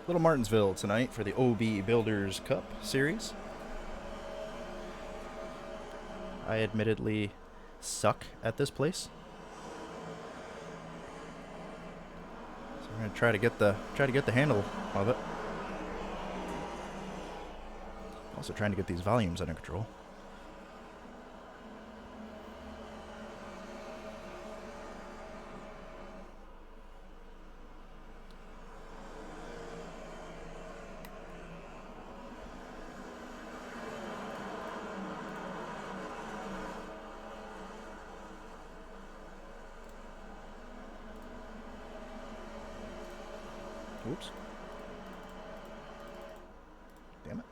Little Martinsville tonight for the OB Builders Cup Series. I admittedly suck at this place, so we're gonna try to get the handle of it. Also trying to get these volumes under control. Oops. Damn it.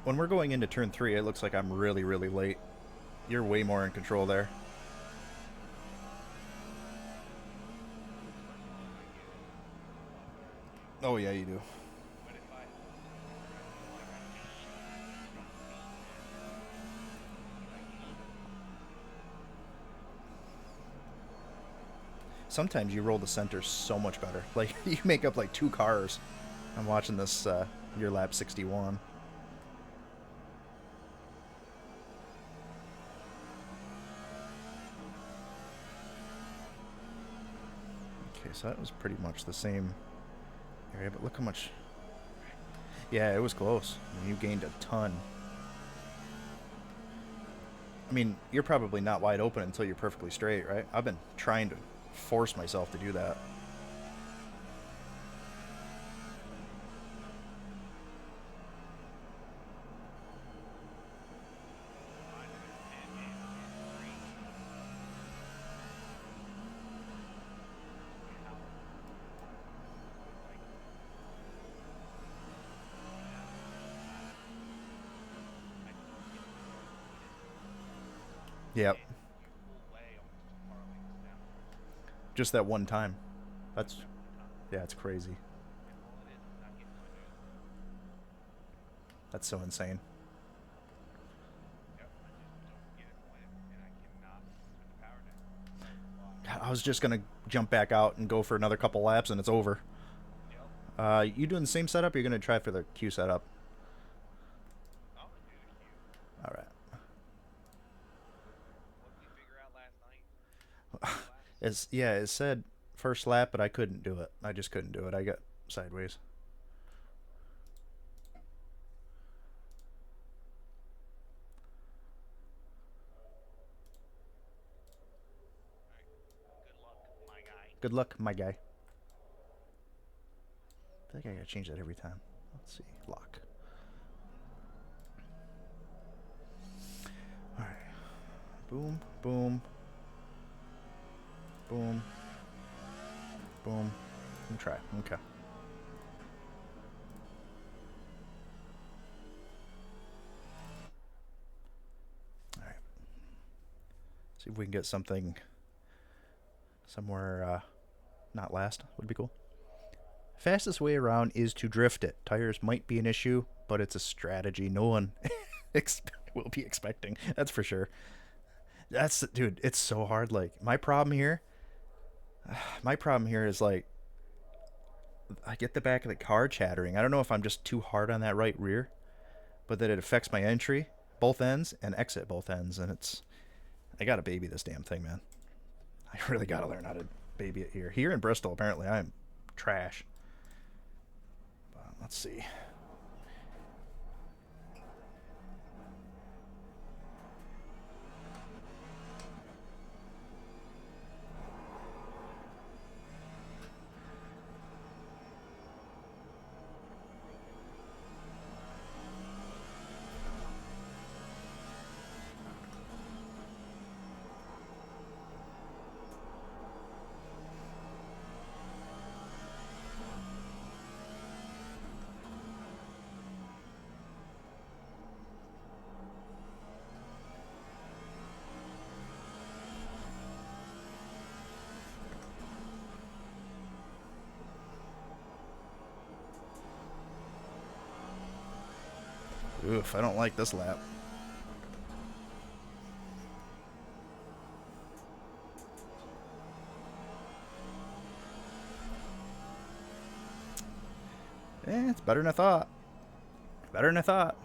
When we're going into turn 3, it looks like I'm really late. You're way more in control there. Oh yeah, you do. Sometimes you roll the center so much better. Like you make up like 2 cars. I'm watching this your lap 61. Okay, so that was pretty much the same area, but look how much. Yeah, it was close. I mean, you gained a ton. I mean, you're probably not wide open until you're perfectly straight, right? I've been trying to force myself to do that. Yep. Just that one time. That's yeah, it's crazy. That's so insane. I was just gonna jump back out and go for another couple laps, and it's over. You doing the same setup? Or you're gonna try for the Q setup? All right. It said first lap, but I couldn't do it. I just couldn't do it. I got sideways. Good luck, my guy. I think I gotta change that every time. Let's see. Lock. Alright. Boom, boom, boom, boom. And try. Okay. Alright. See if we can get something somewhere not last. Would be cool. Fastest way around is to drift it. Tires might be an issue, but it's a strategy no one will be expecting. That's for sure. That's dude. It's so hard. Like my problem here is like I get the back of the car chattering. I don't know if I'm just too hard on that right rear, but that it affects my entry both ends and exit both ends, and I gotta baby this damn thing, man. I really gotta learn how to baby it here. Here in Bristol, apparently I'm trash. But let's see. Oof, I don't like this lap. It's better than I thought. Better than I thought.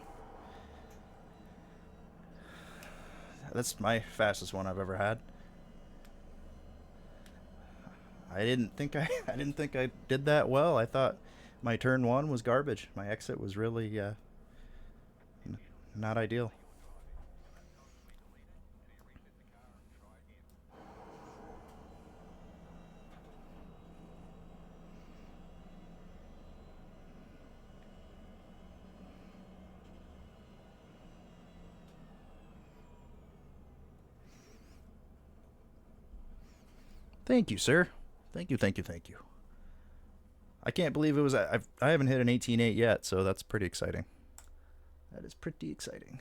That's my fastest one I've ever had. I didn't think I did that well. I thought my turn one was garbage. My exit was really not ideal. Thank you, sir. Thank you, thank you, thank you. I can't believe it was. I haven't hit an 18.8 yet, so that's pretty exciting. That is pretty exciting.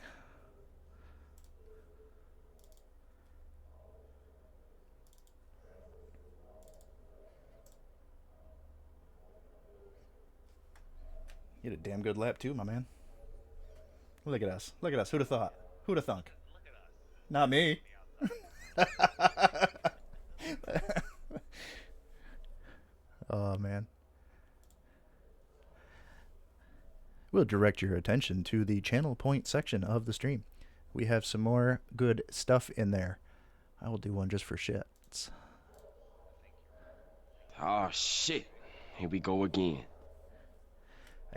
You had a damn good lap too, my man. Look at us. Look at us. Who'd have thought? Who'd have thunk? Not me. Oh man. We'll direct your attention to the channel point section of the stream. We have some more good stuff in there. I will do one just for shits. Oh, shit. Here we go again.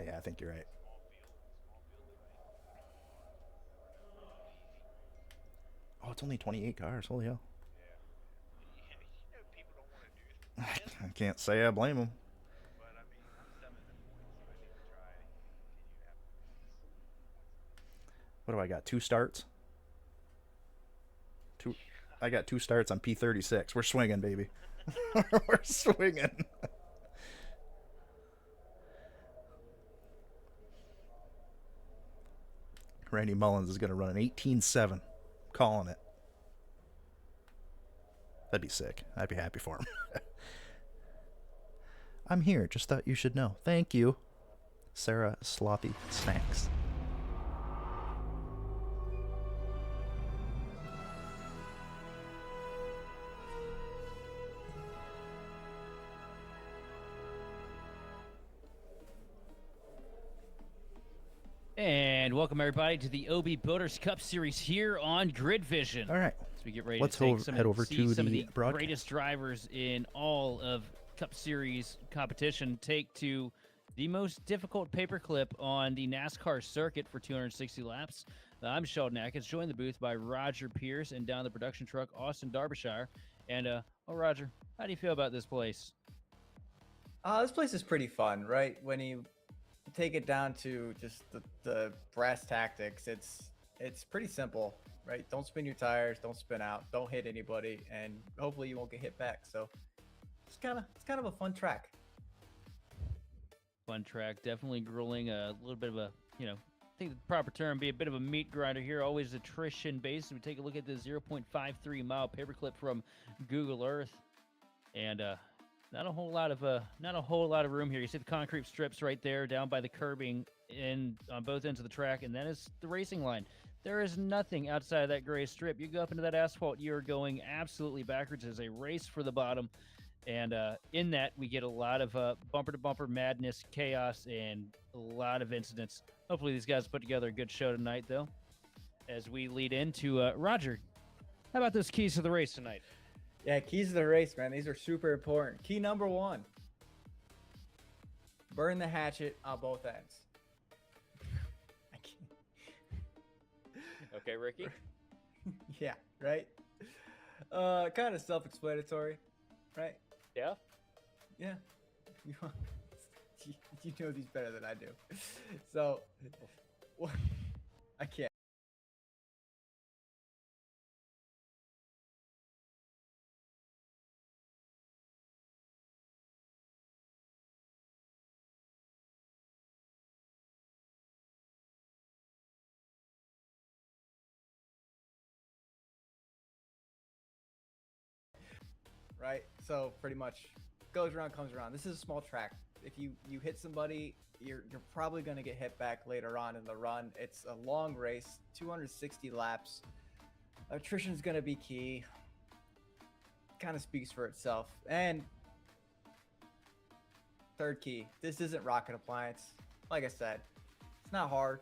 Yeah, I think you're right. Oh, it's only 28 cars. Holy hell. I can't say I blame them. What do I got? 2 starts? Two. I got 2 starts on P36. We're swinging, baby. We're swinging. Randy Mullins is going to run an 18.7. Calling it. That'd be sick. I'd be happy for him. I'm here. Just thought you should know. Thank you, Sarah Sloppy Snacks. And welcome everybody to the OB Builders Cup Series here on Grid Vision. All right, so we get ready let's to head over to some the of the broadcast. greatest drivers in all of Cup Series competition take to the most difficult paperclip on the NASCAR circuit for 260 laps. I'm Sheldon Atkins, joined the booth by Roger Pierce, and down the production truck, Austin Derbyshire. And, Roger, how do you feel about this place? This place is pretty fun, right? When you take it down to just the brass tactics, it's pretty simple, right? Don't spin your tires, don't spin out, don't hit anybody, and hopefully you won't get hit back. So it's kind of a fun track. Fun track, definitely grueling, a little bit of a, I think the proper term be a bit of a meat grinder here, always attrition based. We take a look at the 0.53 mile paperclip from Google Earth, and not a whole lot of room here. You see the concrete strips right there down by the curbing on both ends of the track, and that is the racing line. There is nothing outside of that gray strip. You go up into that asphalt, you're going absolutely backwards. There's a race for the bottom, and in that we get a lot of bumper-to-bumper madness, chaos, and a lot of incidents. Hopefully these guys put together a good show tonight, though, as we lead into Roger. How about those keys to the race tonight? Yeah, keys to the race, man. These are super important. Key number 1: burn the hatchet on both ends. I can't. Okay, Ricky. Yeah, right. Kind of self-explanatory, right? Yeah. Yeah. You know these better than I do. So, I can't. Right? So, pretty much goes around, comes around. This is a small track. If you hit somebody, you're probably going to get hit back later on in the run. It's a long race, 260 laps. Attrition is going to be key. Kind of speaks for itself. And third key, this isn't rocket appliance. Like I said, it's not hard.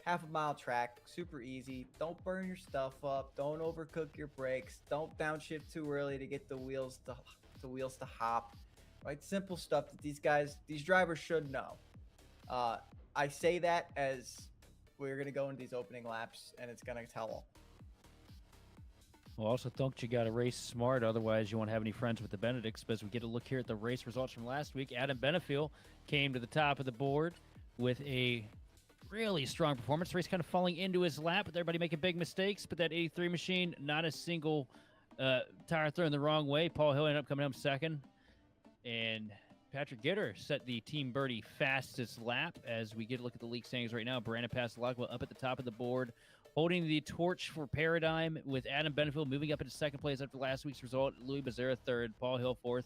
Half a mile track, super easy. Don't burn your stuff up. Don't overcook your brakes. Don't downshift too early to get the wheels to hop. Right, simple stuff that these drivers should know. I say that as we're gonna go into these opening laps, and it's gonna tell all. Well, also think you got to race smart, otherwise you won't have any friends with the Benedicts. But as we get a look here at the race results from last week, Adam Benefiel came to the top of the board with a really strong performance. The race kind of falling into his lap, with everybody making big mistakes. But that 83 machine, not a single tire thrown the wrong way. Paul Hill ended up coming home second. And Patrick Gitter set the Team Birdie fastest lap. As we get a look at the league standings right now, Brandon Passalacqua up at the top of the board, holding the torch for Paradigm, with Adam Benefiel moving up into second place after last week's result. Louis Bezerra third, Paul Hill fourth.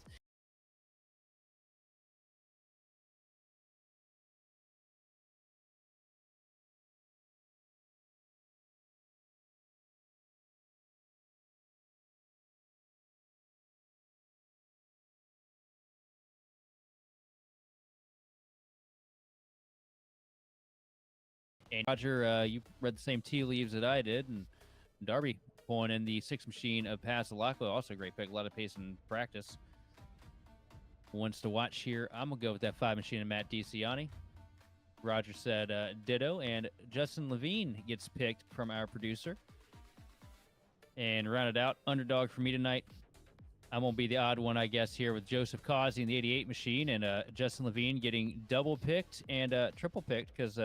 And Roger, you read the same tea leaves that I did, and Darby pulling in the 6 machine of Passalacqua, also a great pick, a lot of pace in practice. Ones to watch here, I'm going to go with that 5 machine of Matt DiCiani. Roger said ditto, and Justin Levine gets picked from our producer. And rounded out, underdog for me tonight. I'm going to be the odd one, I guess, here with Joseph Causey in the 88 machine, and Justin Levine getting double picked and triple picked, because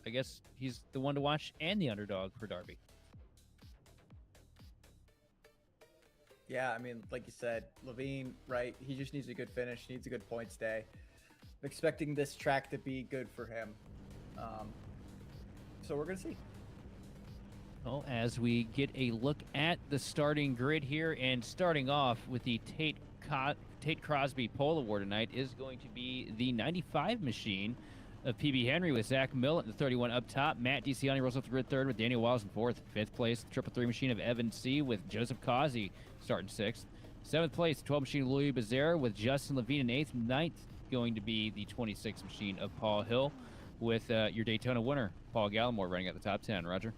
I guess he's the one to watch and the underdog for Darby. Yeah, I mean, like you said, Levine, right? He just needs a good finish, needs a good points day. I'm expecting this track to be good for him. So we're going to see. Well, as we get a look at the starting grid here, and starting off with the Tate Crosby Pole Award tonight is going to be the 95 machine of PB Henry, with Zach Millett in the 31 up top. Matt DiCiani rolls up the grid third with Daniel Wiles in fourth. Fifth place, triple 3 machine of Evan C. with Joseph Causey starting sixth. Seventh place, 12 machine Louis Bezerra with Justin Levine in eighth. Ninth going to be the 26 machine of Paul Hill, with your Daytona winner, Paul Gallimore, running at the top 10. Roger?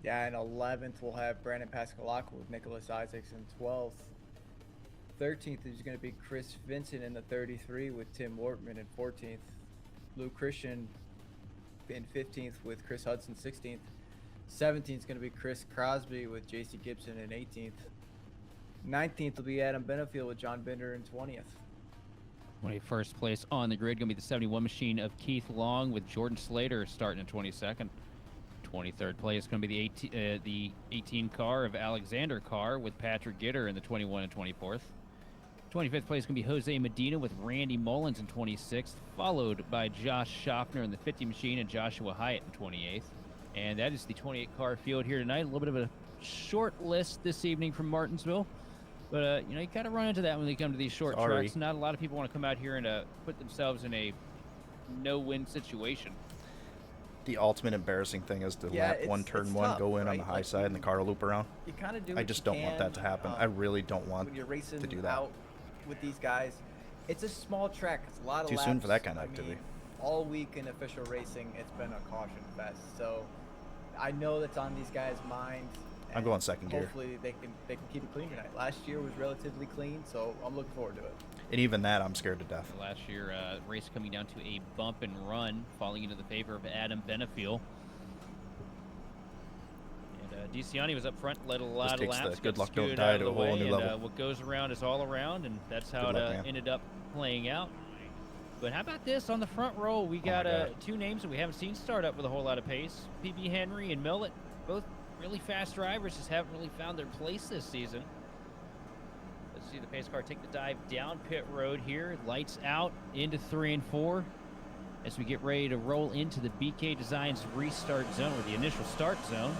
Yeah, and 11th we'll have Brandon Pascalacqua with Nicholas Isaacs in 12th. 13th is going to be Chris Vincent in the 33 with Tim Wortman in 14th. Lou Christian in 15th with Chris Hudson 16th. 17th is going to be Chris Crosby with JC Gibson in 18th. 19th will be Adam Benefiel with John Binder in 20th. 21st place on the grid going to be the 71 machine of Keith Long with Jordan Slater starting in 22nd. 23rd place going to be the 18 car of Alexander Carr with Patrick Gitter in the 21 and 24th. 25th place is going to be Jose Medina with Randy Mullins in 26th, followed by Josh Schaffner in the 50 machine and Joshua Hyatt in 28th. And that is the 28 car field here tonight. A little bit of a short list this evening from Martinsville. But, you kind of run into that when they come to these short tracks. Not a lot of people want to come out here and put themselves in a no-win situation. The ultimate embarrassing thing is to lap one, turn one, tough, go in right? on the high side, and the car will loop around. You kind of do. I just don't want that to happen. I really don't want when you're racing to do that. out with these guys. It's a small track. It's a lot of Too laps. soon for that kind of I mean, activity. all week in official racing, it's been a caution fest. So I know that's on these guys' minds. I'm going second gear. Hopefully they can keep it clean tonight. Last year was relatively clean, so I'm looking forward to it. And even that, I'm scared to death. Last year, race coming down to a bump and run, falling into the favor of Adam Benefiel. And DiCiani was up front, led a lot of laps. Good luck, don't scooted die out of to the a whole way, new and, level. what goes around is all around, and that's how Good luck, man. ended up playing out. But how about this on the front row? We got two names that we haven't seen start up with a whole lot of pace. PB Henry and Millett, both really fast drivers, just haven't really found their place this season. Let's see the pace car take the dive down pit road here. Lights out into 3 and 4 as we get ready to roll into the BK Designs restart zone, or the initial start zone.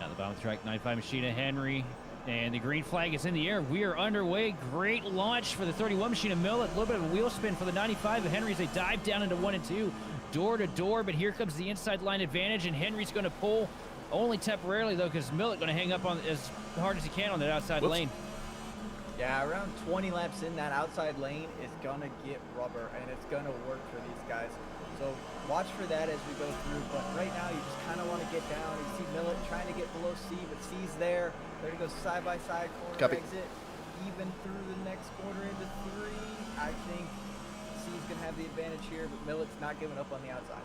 Now the bottom of the track, 95 Machina Henry And the green flag is in the air. We are underway. Great launch for the 31 machine of Millet. A little bit of a wheel spin for the 95 of Henry as they dive down into 1 and 2. Door to door, but here comes the inside line advantage, and Henry's going to pull only temporarily, though, because Millet going to hang up on as hard as he can on that outside lane. Yeah, around 20 laps in, that outside lane is going to get rubber, and it's going to work for these guys. So watch for that as we go through, but right now you just kind of want to get down. You see Millet trying to get below C, but C's there. They're going to go side-by-side corner Copy. exit, even through the next quarter into 3. I think C's going to have the advantage here, but Millet's not giving up on the outside.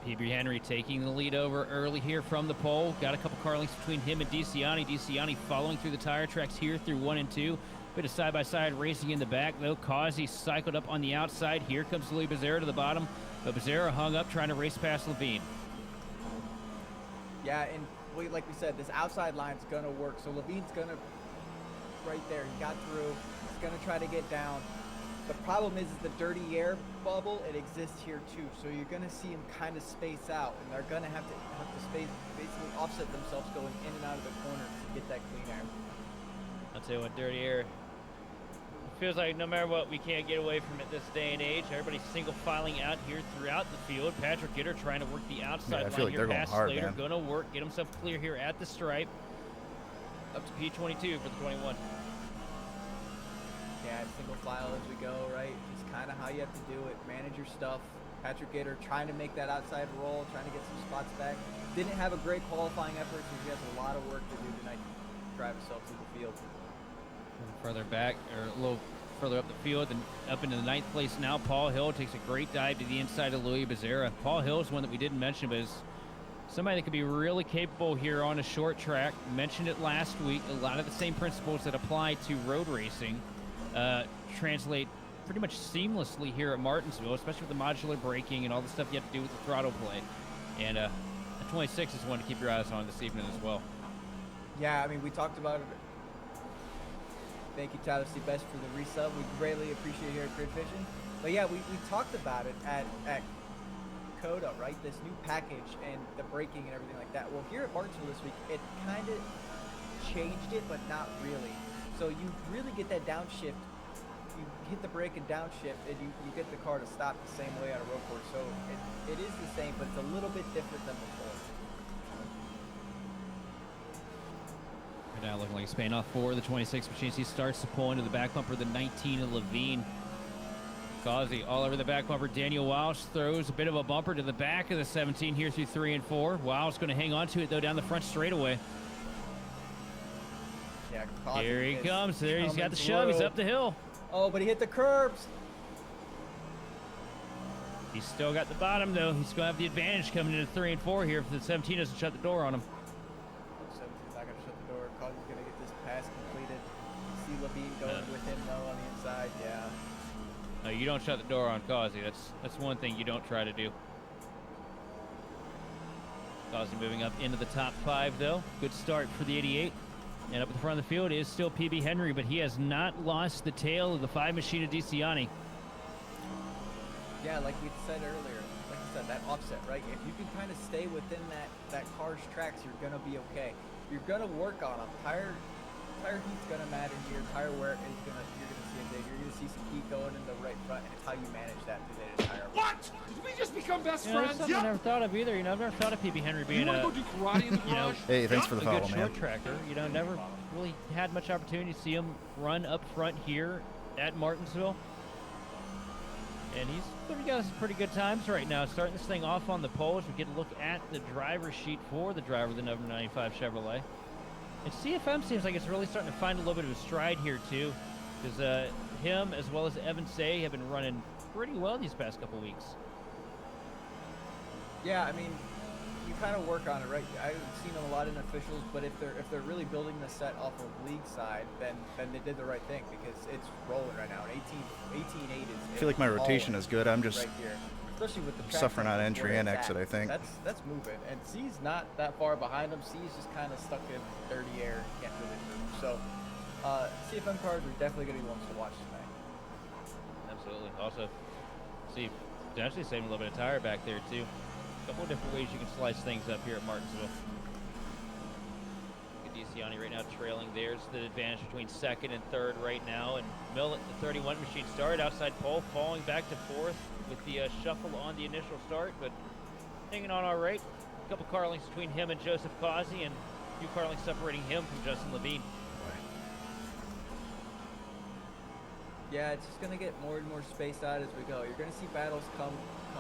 PB Henry taking the lead over early here from the pole. Got a couple car links between him and DeCiani. DeCiani following through the tire tracks here through 1 and 2. Bit of side-by-side racing in the back, though. Causey cycled up on the outside. Here comes Louis Becerra to the bottom. But Becerra hung up trying to race past Levine. Yeah, and like we said, this outside line's going to work. So Levine's going to, right there, he got through. He's going to try to get down. The problem is the dirty air bubble, it exists here too. So you're going to see him kind of space out, and they're going to have to space, basically offset themselves going in and out of the corner to get that clean air. I'll tell you what, dirty air. It feels like no matter what, we can't get away from it this day and age. Everybody's single filing out here throughout the field. Patrick Gitter trying to work the outside I feel line like here they're going past hard, Slater. man. Gonna work, get himself clear here at the stripe. Up to P22 for the 21. Yeah, single file as we go, right? Just kind of how you have to do it. Manage your stuff. Patrick Gitter trying to make that outside roll, trying to get some spots back. Didn't have a great qualifying effort, so he has a lot of work to do tonight to drive himself through the field. Further back, or a little further up the field, and up into the 9th place now. Paul Hill takes a great dive to the inside of Louis Becerra. Paul Hill is one that we didn't mention, but is somebody that could be really capable here on a short track. Mentioned it last week. A lot of the same principles that apply to road racing translate pretty much seamlessly here at Martinsville, especially with the modular braking and all the stuff you have to do with the throttle play. And the 26 is one to keep your eyes on this evening as well. Yeah, I mean, we talked about it. Thank you, Tyler C. Best, for the resub. We greatly appreciate it here at Grid Vision. But yeah, we talked about it at Coda, right? This new package and the braking and everything like that. Well, here at Martinsville this week, it kind of changed it, but not really. So you really get that downshift. You hit the brake and downshift, and you get the car to stop the same way on a road course. So it is the same, but it's a little bit different than before. Now looking like he's paying off for the 26 machines. He starts to pull into the back bumper, the 19 of Levine. Causey all over the back bumper. Daniel Walsh throws a bit of a bumper to the back of the 17 here through 3 and 4. Walsh going to hang on to it, though, down the front straightaway. Yeah, Here he comes. There he's got the through. shove. He's up the hill. Oh, but he hit the curbs. He's still got the bottom, though. He's going to have the advantage coming into 3 and 4 here if the 17 doesn't shut the door on him. 17's not going to shut the door. Causey's going to get this pass completed. You see Levine going with him, though, on the inside. Yeah. No, you don't shut the door on Causey. That's one thing you don't try to do. Causey moving up into the top 5, though. Good start for the 88. And up at the front of the field is still PB Henry, but he has not lost the tail of the 5 machine of DeCiani. Yeah, like we said earlier, like you said, that offset, right? If you can kind of stay within that car's tracks, you're going to be okay. You're going to work on them. Tire heat's going to matter here. Tire wear is going to, you're going to see it big. You're going to see some heat going in the right front, and it's how you manage that through the entire. What? Did we just become best Yeah, that's friends? something I never thought of either. You know, I've never thought of PB Henry being You want to a, go do karate in the you know, garage? Hey, thanks for the a good follow, man. short tracker. You know, never really had much opportunity to see him run up front here at Martinsville. And he's got us pretty good times right now. Starting this thing off on the pole as we get a look at the driver's sheet for the driver of the number 95 Chevrolet. And CFM seems like it's really starting to find a little bit of a stride here too, because him as well as Evan Say have been running pretty well these past couple weeks. Yeah, I mean, you kind of work on it, right? I've seen a lot in officials, but if they're really building the set off of league side, then they did the right thing because it's rolling right now. 18-8 is. I feel like my rotation is good. I'm just right here, especially with the track suffering on tempo entry where and it's exit, at. I think. That's moving, and C's not that far behind him. C's just kind of stuck in dirty air, can't really move. So CFM cars are definitely going to be ones to watch tonight. Absolutely. Also, see, potentially saving a little bit of tire back there too. A couple of different ways you can slice things up here at Martinsville. DeCiani right now trailing. There's the advantage between second and third right now. And Millet, the 31 machine, started outside pole, falling back to fourth with the shuffle on the initial start, but hanging on all right. A couple car links between him and Joseph Causey, and a few car links separating him from Justin Levine. Yeah, it's just gonna get more and more spaced out as we go. You're gonna see battles come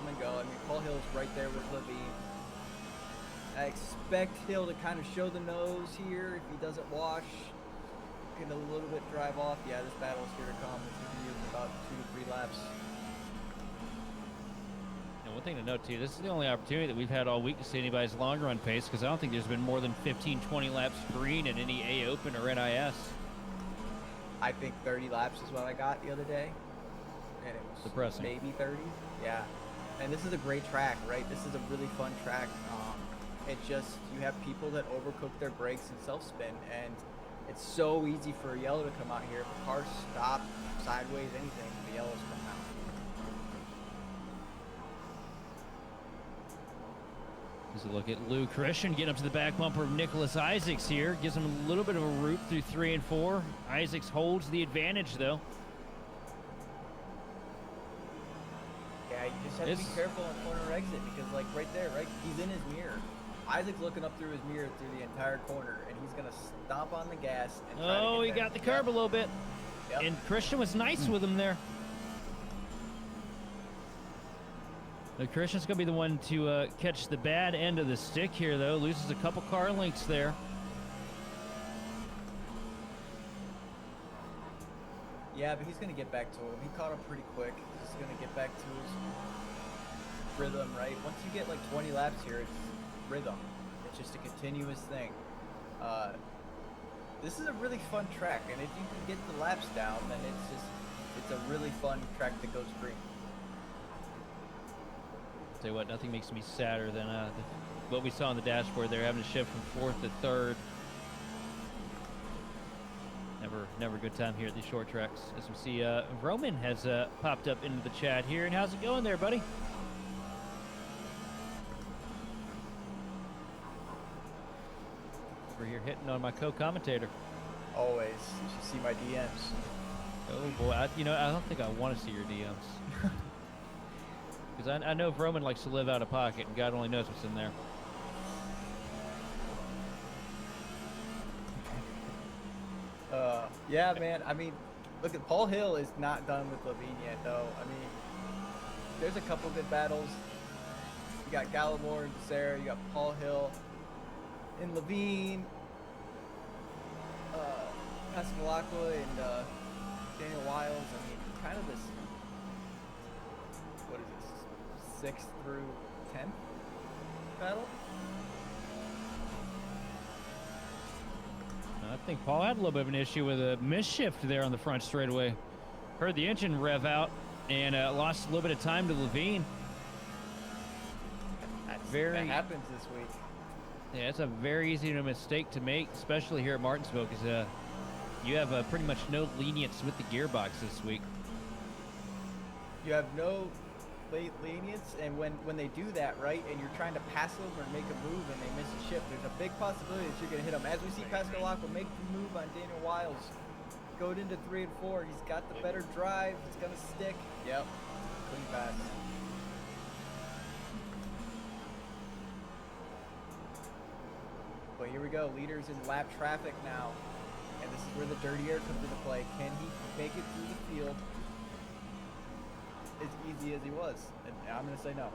and go. I mean, Paul Hill's right there with Levine. I expect Hill to kind of show the nose here if he doesn't wash. Get a little bit drive off. Yeah, this battle's here to come. It's gonna be in about 2 to 3 laps. And one thing to note too, this is the only opportunity that we've had all week to see anybody's long run pace, because I don't think there's been more than 15-20 laps green in any A Open or NIS. I think 30 laps is what I got the other day, and it was Depressing. maybe 30. Yeah, and this is a great track, right? This is a really fun track. It just, you have people that overcook their brakes and self-spin, and it's so easy for a yellow to come out here. If a car stop, sideways, anything, the yellows come out. As we look at Lou Christian getting up to the back bumper of Nicholas Isaacs here. Gives him a little bit of a route through 3 and 4. Isaacs holds the advantage, though. Yeah, you just have to be careful on corner exit, because like right there, right, he's in his mirror. Isaac's looking up through his mirror through the entire corner, and he's going to stomp on the gas and try to Oh, get he got the curb a little bit. Yep. And Christian was nice with him there. Now, Christian's going to be the one to catch the bad end of the stick here, though. Loses a couple car links there. Yeah, but he's going to get back to him. He caught him pretty quick. He's just going to get back to his rhythm, right? Once you get like 20 laps here, it's rhythm. It's just a continuous thing. This is a really fun track, and if you can get the laps down, then it's a really fun track that goes green. Tell you what, nothing makes me sadder than what we saw on the dashboard there, having to shift from 4th to 3rd. Never a good time here at these short tracks. As we see, Roman has popped up into the chat here. And how's it going there, buddy? Over here hitting on my co-commentator. Always. You should see my DMs. Oh boy, I don't think I want to see your DMs. Because I know if Roman likes to live out of pocket, and God only knows what's in there. Yeah, man. I mean, look at Paul Hill is not done with Levine yet, though. I mean, there's a couple good battles. You got Gallimore and Sarah. You got Paul Hill and Levine, Pascalacqua and Daniel Wiles. I mean, kind of this. What is this? 6th through 10th battle. I think Paul had a little bit of an issue with a misshift there on the front straightaway. Heard the engine rev out and lost a little bit of time to Levine. That happens this week. Yeah, it's a very easy mistake to make, especially here at Martinsville, because you have pretty much no lenience with the gearbox this week. You have no lenience, and when they do that, right, and you're trying to pass them or make a move and they miss a shift, there's a big possibility that you're going to hit them. As we see Pascalacqua make the move on Daniel Wiles, going into 3 and 4, he's got the better drive, it's going to stick. Yep, clean pass. But here we go, leaders in lap traffic now, and this is where the dirty air comes into play. Can he make it through the field as easy as he was? And I'm going to say no.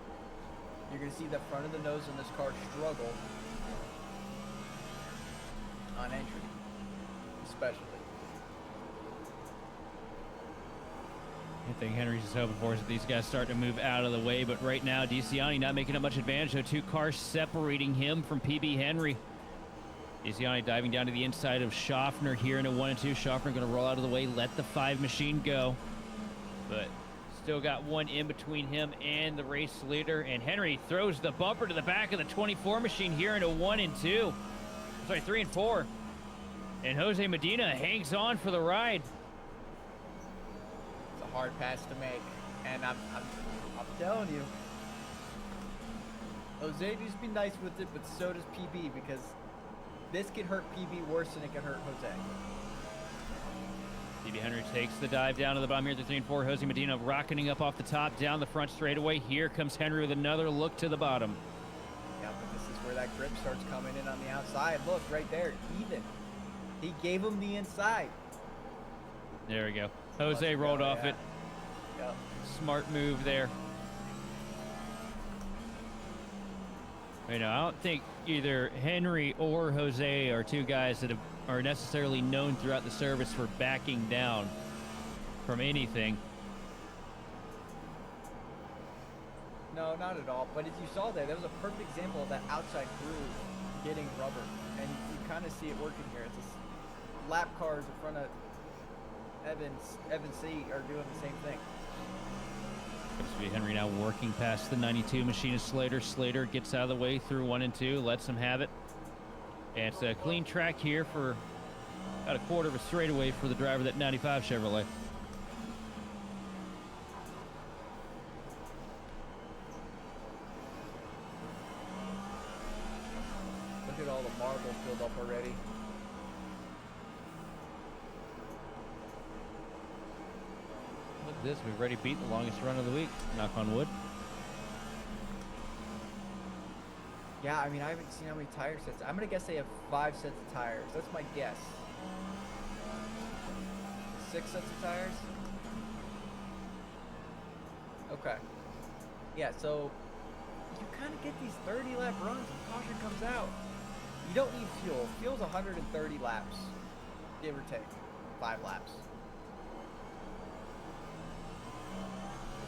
You're going to see the front of the nose in this car struggle on entry, especially. I think Henry's just hoping for is that these guys start to move out of the way, but right now DeCiani not making up much advantage, though. 2 cars separating him from PB Henry. DeCiani diving down to the inside of Schaffner here in a 1 and 2. Schaffner going to roll out of the way, let the 5 machine go, but still got one in between him and the race leader, and Henry throws the bumper to the back of the 24 machine here in a 1 and 2. Sorry, 3 and 4. And Jose Medina hangs on for the ride. It's a hard pass to make, and I'm telling you, Jose needs to be nice with it, but so does PB, because this could hurt PB worse than it could hurt Jose. PB Henry takes the dive down to the bottom here. The 3 and 4. Jose Medina rocketing up off the top, down the front straightaway. Here comes Henry with another look to the bottom. Yeah, but this is where that grip starts coming in on the outside. Look, right there, even. He gave him the inside. There we go. Jose rolled off it. Yep. Smart move there. You know, I don't think either Henry or Jose are two guys that are necessarily known throughout the service for backing down from anything. No, not at all. But as you saw there, that was a perfect example of that outside groove getting rubber. And you kind of see it working here. It's just lap cars in front of Evan C are doing the same thing. PB Henry now working past the 92 machinist Slater. Slater gets out of the way through 1 and 2, lets him have it. And it's a clean track here for about a quarter of a straightaway for the driver of that 95 Chevrolet. Look at all the marbles filled up already. Look at this, we've already beat the longest run of the week. Knock on wood. Yeah, I mean, I haven't seen how many tire sets. I'm going to guess they have 5 sets of tires. That's my guess. 6 sets of tires? Okay. Yeah, so you kind of get these 30-lap runs when caution comes out. You don't need fuel. Fuel's 130 laps, give or take. 5 laps.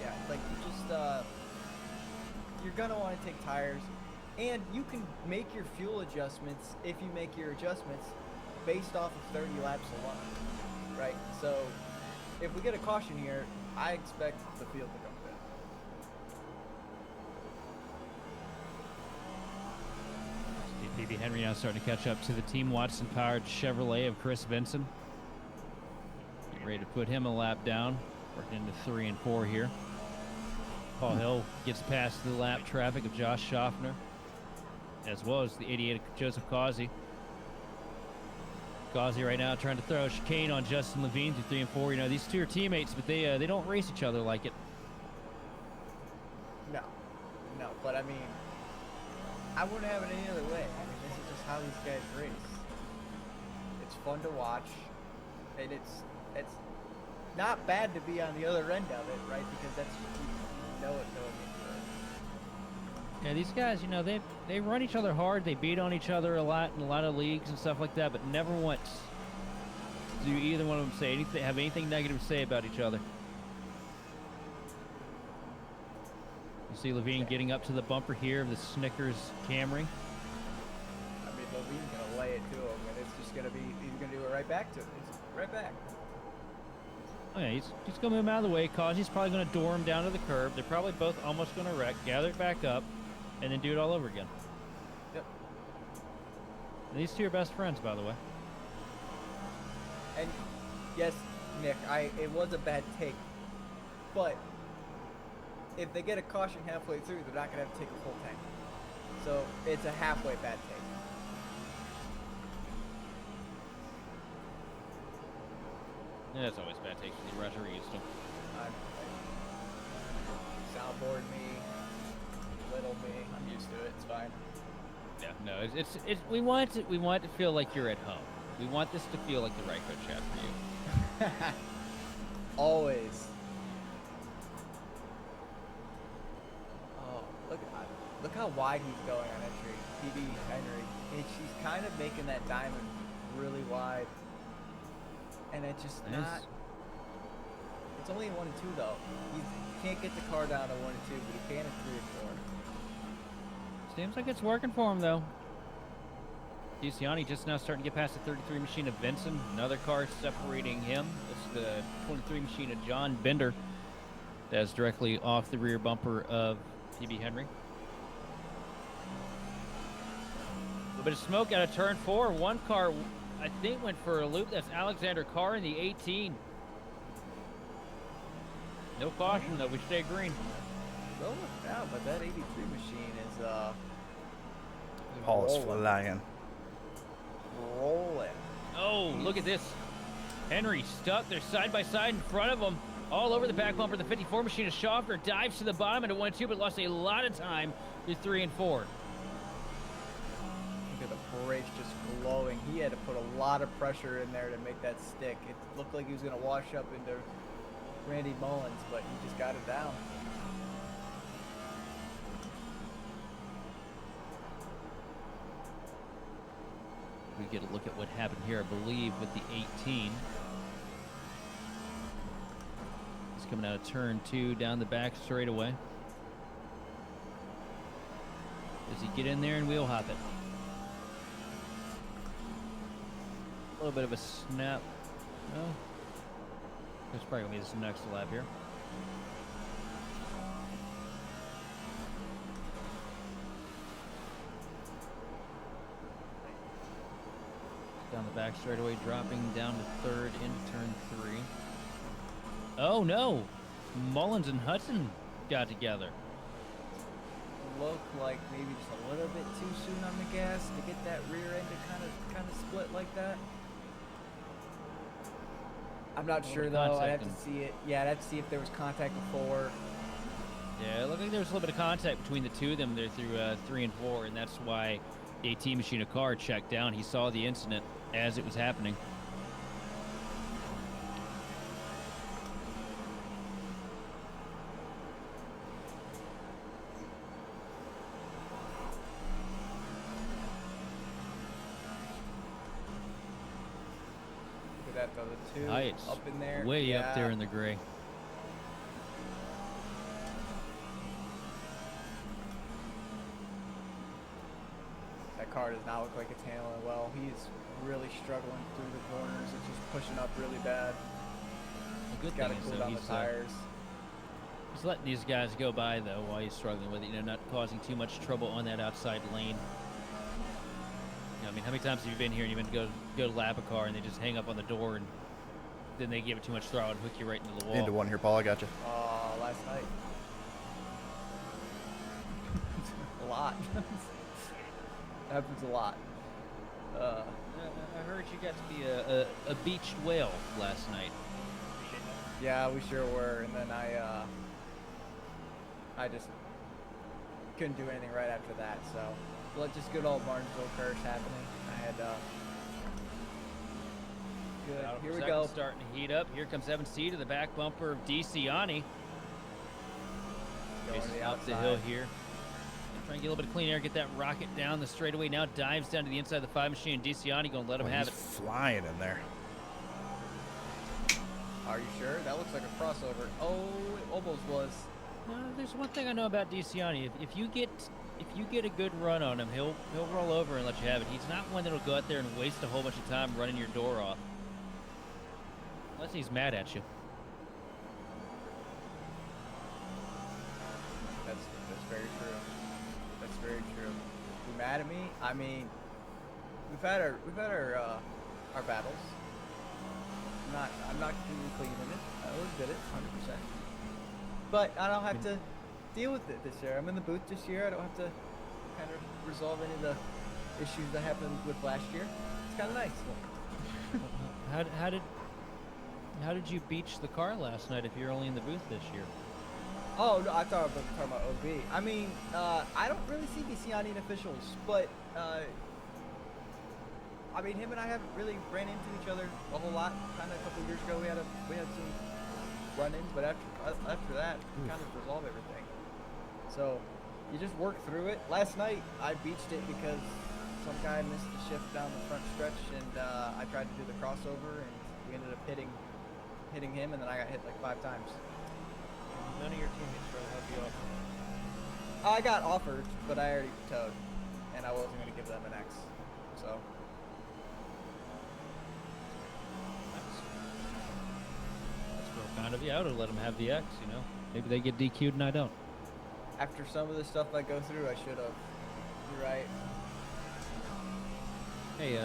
Yeah, like you just, you're going to want to take tires. And you can make your fuel adjustments if you make your adjustments based off of 30 laps alone, right? So if we get a caution here, I expect the field to come good. PB Henry now starting to catch up to the Team Watson powered Chevrolet of Chris Benson. Getting ready to put him a lap down, working into 3 and 4 here. Paul Hill gets past the lap traffic of Josh Schaffner, as well as the 88 of Joseph Causey. Causey right now trying to throw a chicane on Justin Levine through 3 and 4. You know, these two are teammates, but they don't race each other like it. No, but I mean, I wouldn't have it any other way. I mean, this is just how these guys race. It's fun to watch, and it's not bad to be on the other end of it, right? Because that's you know it going into it. Yeah, these guys, you know, they run each other hard. They beat on each other a lot in a lot of leagues and stuff like that, but never once do either one of them say anything, have anything negative to say about each other. You see Levine getting up to the bumper here of the Snickers Camry. I mean, Levine's gonna lay it to him, and it's just gonna be he's gonna do it right back to him. It's right back. Oh yeah, he's gonna move him out of the way. Causy's probably gonna door him down to the curb. They're probably both almost gonna wreck, gather it back up, and then do it all over again. Yep. And these two are best friends, by the way. And yes, Nick, it was a bad take, but if they get a caution halfway through, they're not gonna have to take a full tank. So it's a halfway bad take. Yeah, that's always bad takes with the Rodriguez still. Soundboard me, little me. I'm used to it. It's fine. Yeah, no, it's we want it to feel like you're at home. We want this to feel like the right coach chat for you. Always. Oh, look how wide he's going on entry. PB Henry. And she's kind of making that diamond really wide. And it's just Nice. not. It's only in 1 and 2 though. He can't get the car down to 1 and 2, but he can in 3 and 4. Seems like it's working for him though. DeCiani just now starting to get past the 33 machine of Benson. Another car separating him. It's the 23 machine of John Bender. That's directly off the rear bumper of PB Henry. A little bit of smoke out of turn 4. One car, I think, went for a loop. That's Alexander Carr in the 18. No caution though. We stay green. Well, now, but that 83 machine is Paul is rolling. flying. look at this. Henry stuck. They're side by side in front of him. All over the back bumper. The 54 machine of Schaffner dives to the bottom into 1-2, but lost a lot of time through 3 and 4. Look at the brakes just glowing. He had to put a lot of pressure in there to make that stick. It looked like he was going to wash up into Randy Mullins, but he just got it down. We get a look at what happened here, I believe, with the 18. He's coming out of turn 2 down the back straightaway. Does he get in there and wheel hop it? A little bit of a snap. No. There's probably going to be this next lap here. Down the back straightaway, dropping down to 3rd into turn 3. Oh no! Mullins and Hudson got together. Looked like maybe just a little bit too soon on the gas to get that rear end to kind of split like that. I'm not sure though. I'd have to see it. Yeah, I'd have to see if there was contact before. Yeah, it looked like there was a little bit of contact between the two of them there through 3 and 4, and that's why the AT machine of car checked down. He saw the incident as it was happening. Look at that though, the 2 Heights up in there. way up there in the gray. That car does not look like it's handling well. He's really struggling through the corners. It's just pushing up really bad. The good Got to thing is cool though, down the tires. he's letting these guys go by though while he's struggling with it. You know, not causing too much trouble on that outside lane. You know, I mean, how many times have you been here and you've been go to lap a car and they just hang up on the door and then they give it too much throttle and hook you right into the wall? Into one here, Paul. I got you. Last night. A lot. Happens a lot. I heard you got to be a beached whale last night. Yeah, we sure were. And then I just couldn't do anything right after that. So, well, just good old Martinsville curse happening. I had good. Out Here for we second, go. Starting to heat up. Here comes 7C to the back bumper of DeCiani. Going to Races the up the outside. hill here. Trying to get a little bit of clean air, get that rocket down the straightaway. Now dives down to the inside of the 5 machine. DeCiani going to let him have He's it. flying in there. Are you sure? That looks like a crossover. Oh, it almost was. There's one thing I know about DeCiani. If you get a good run on him, he'll roll over and let you have it. He's not one that'll go out there and waste a whole bunch of time running your door off. Unless he's mad at you. That's very true. That's very true. You mad at me? I mean, we've had our battles. I'm not completely clean in it. I always did it, 100%. But I don't have to deal with it this year. I'm in the booth this year. I don't have to kind of resolve any of the issues that happened with last year. It's kind of nice. How did you beach the car last night if you're only in the booth this year? Oh no, I thought I was talking about OB. I mean, I don't really see DeCiani in officials, but I mean, him and I haven't really ran into each other a whole lot. Kind of a couple years ago, we had some run-ins, but after that, we kind of resolve everything. So you just work through it. Last night, I beached it because some guy missed the shift down the front stretch, and I tried to do the crossover, and we ended up hitting him, and then I got hit like 5 times. None of your teammates tried to help you out. I got offered, but I already towed, and I wasn't going to give them an X. So. That's real kind of you. I would have let them have the X, you know. Maybe they get DQ'd and I don't. After some of the stuff I go through, I should have. You're right. Hey,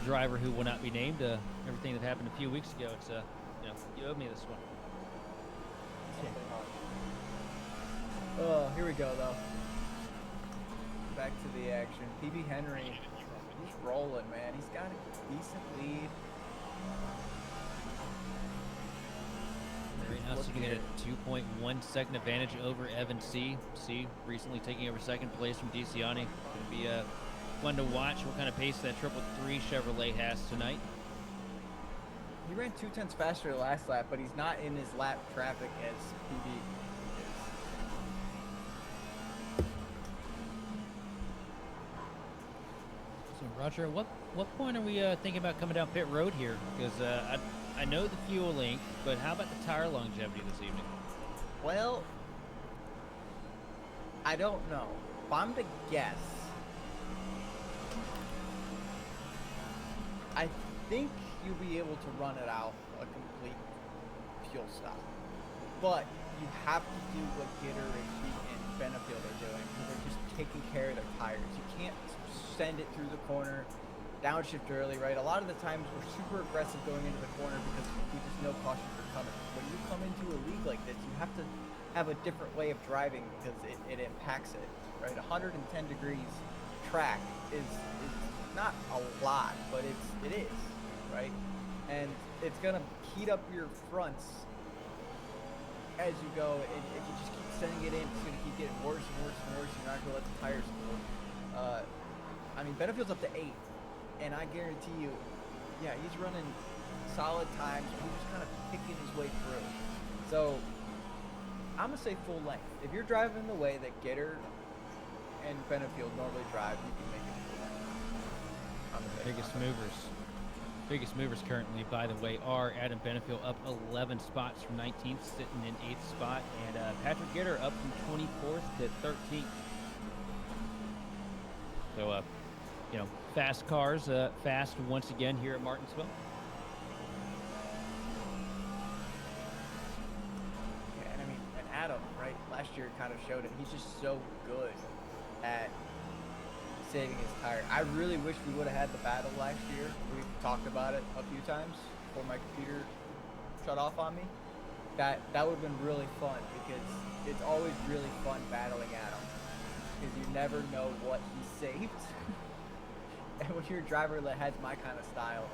driver who will not be named, everything that happened a few weeks ago, it's, you know, you owe me this one. Oh, here we go, though. Back to the action. PB Henry, he's rolling, man. He's got a decent lead. Right now, sitting at a 2.1 second advantage over Evan C. C recently taking over second place from DeCiani. Going to be fun to watch what kind of pace that 333 Chevrolet has tonight. He ran 2/10 faster last lap, but he's not in his lap traffic as PB is. So, Roger, what point are we thinking about coming down pit road here? Because I know the fuel length, but how about the tire longevity this evening? Well, I don't know. If I'm to guess, I think you'll be able to run it out a complete fuel stop. But you have to do what Gitter and Heat and Benefield are doing. They're just taking care of their tires. You can't send it through the corner, downshift early, right? A lot of the times we're super aggressive going into the corner because we just know cautions are coming. When you come into a league like this, you have to have a different way of driving because it impacts it, right? 110 degrees track is not a lot, but it is, right? And it's gonna heat up your fronts as you go, and if you just keep sending it in, it's gonna keep getting worse and worse and worse. You're not gonna let the tires cool. I mean, Benefield's up to 8, and I guarantee you, yeah, he's running solid times. He's just kind of picking his way through. So I'm gonna say full length. If you're driving the way that Gitter and Benefield normally drive, you can make it full length. I'm gonna say Biggest movers currently, by the way, are Adam Benefield up 11 spots from 19th, sitting in 8th spot, and Patrick Gitter up from 24th to 13th. So, you know, fast cars, fast once again here at Martinsville. Yeah, and I mean, and Adam, right? Last year kind of showed it. He's just so good at saving his tire. I really wish we would have had the battle last year. We've talked about it a few times before my computer shut off on me. That would have been really fun because it's always really fun battling Adam because you never know what he saved. And when you're a driver that has my kind of style,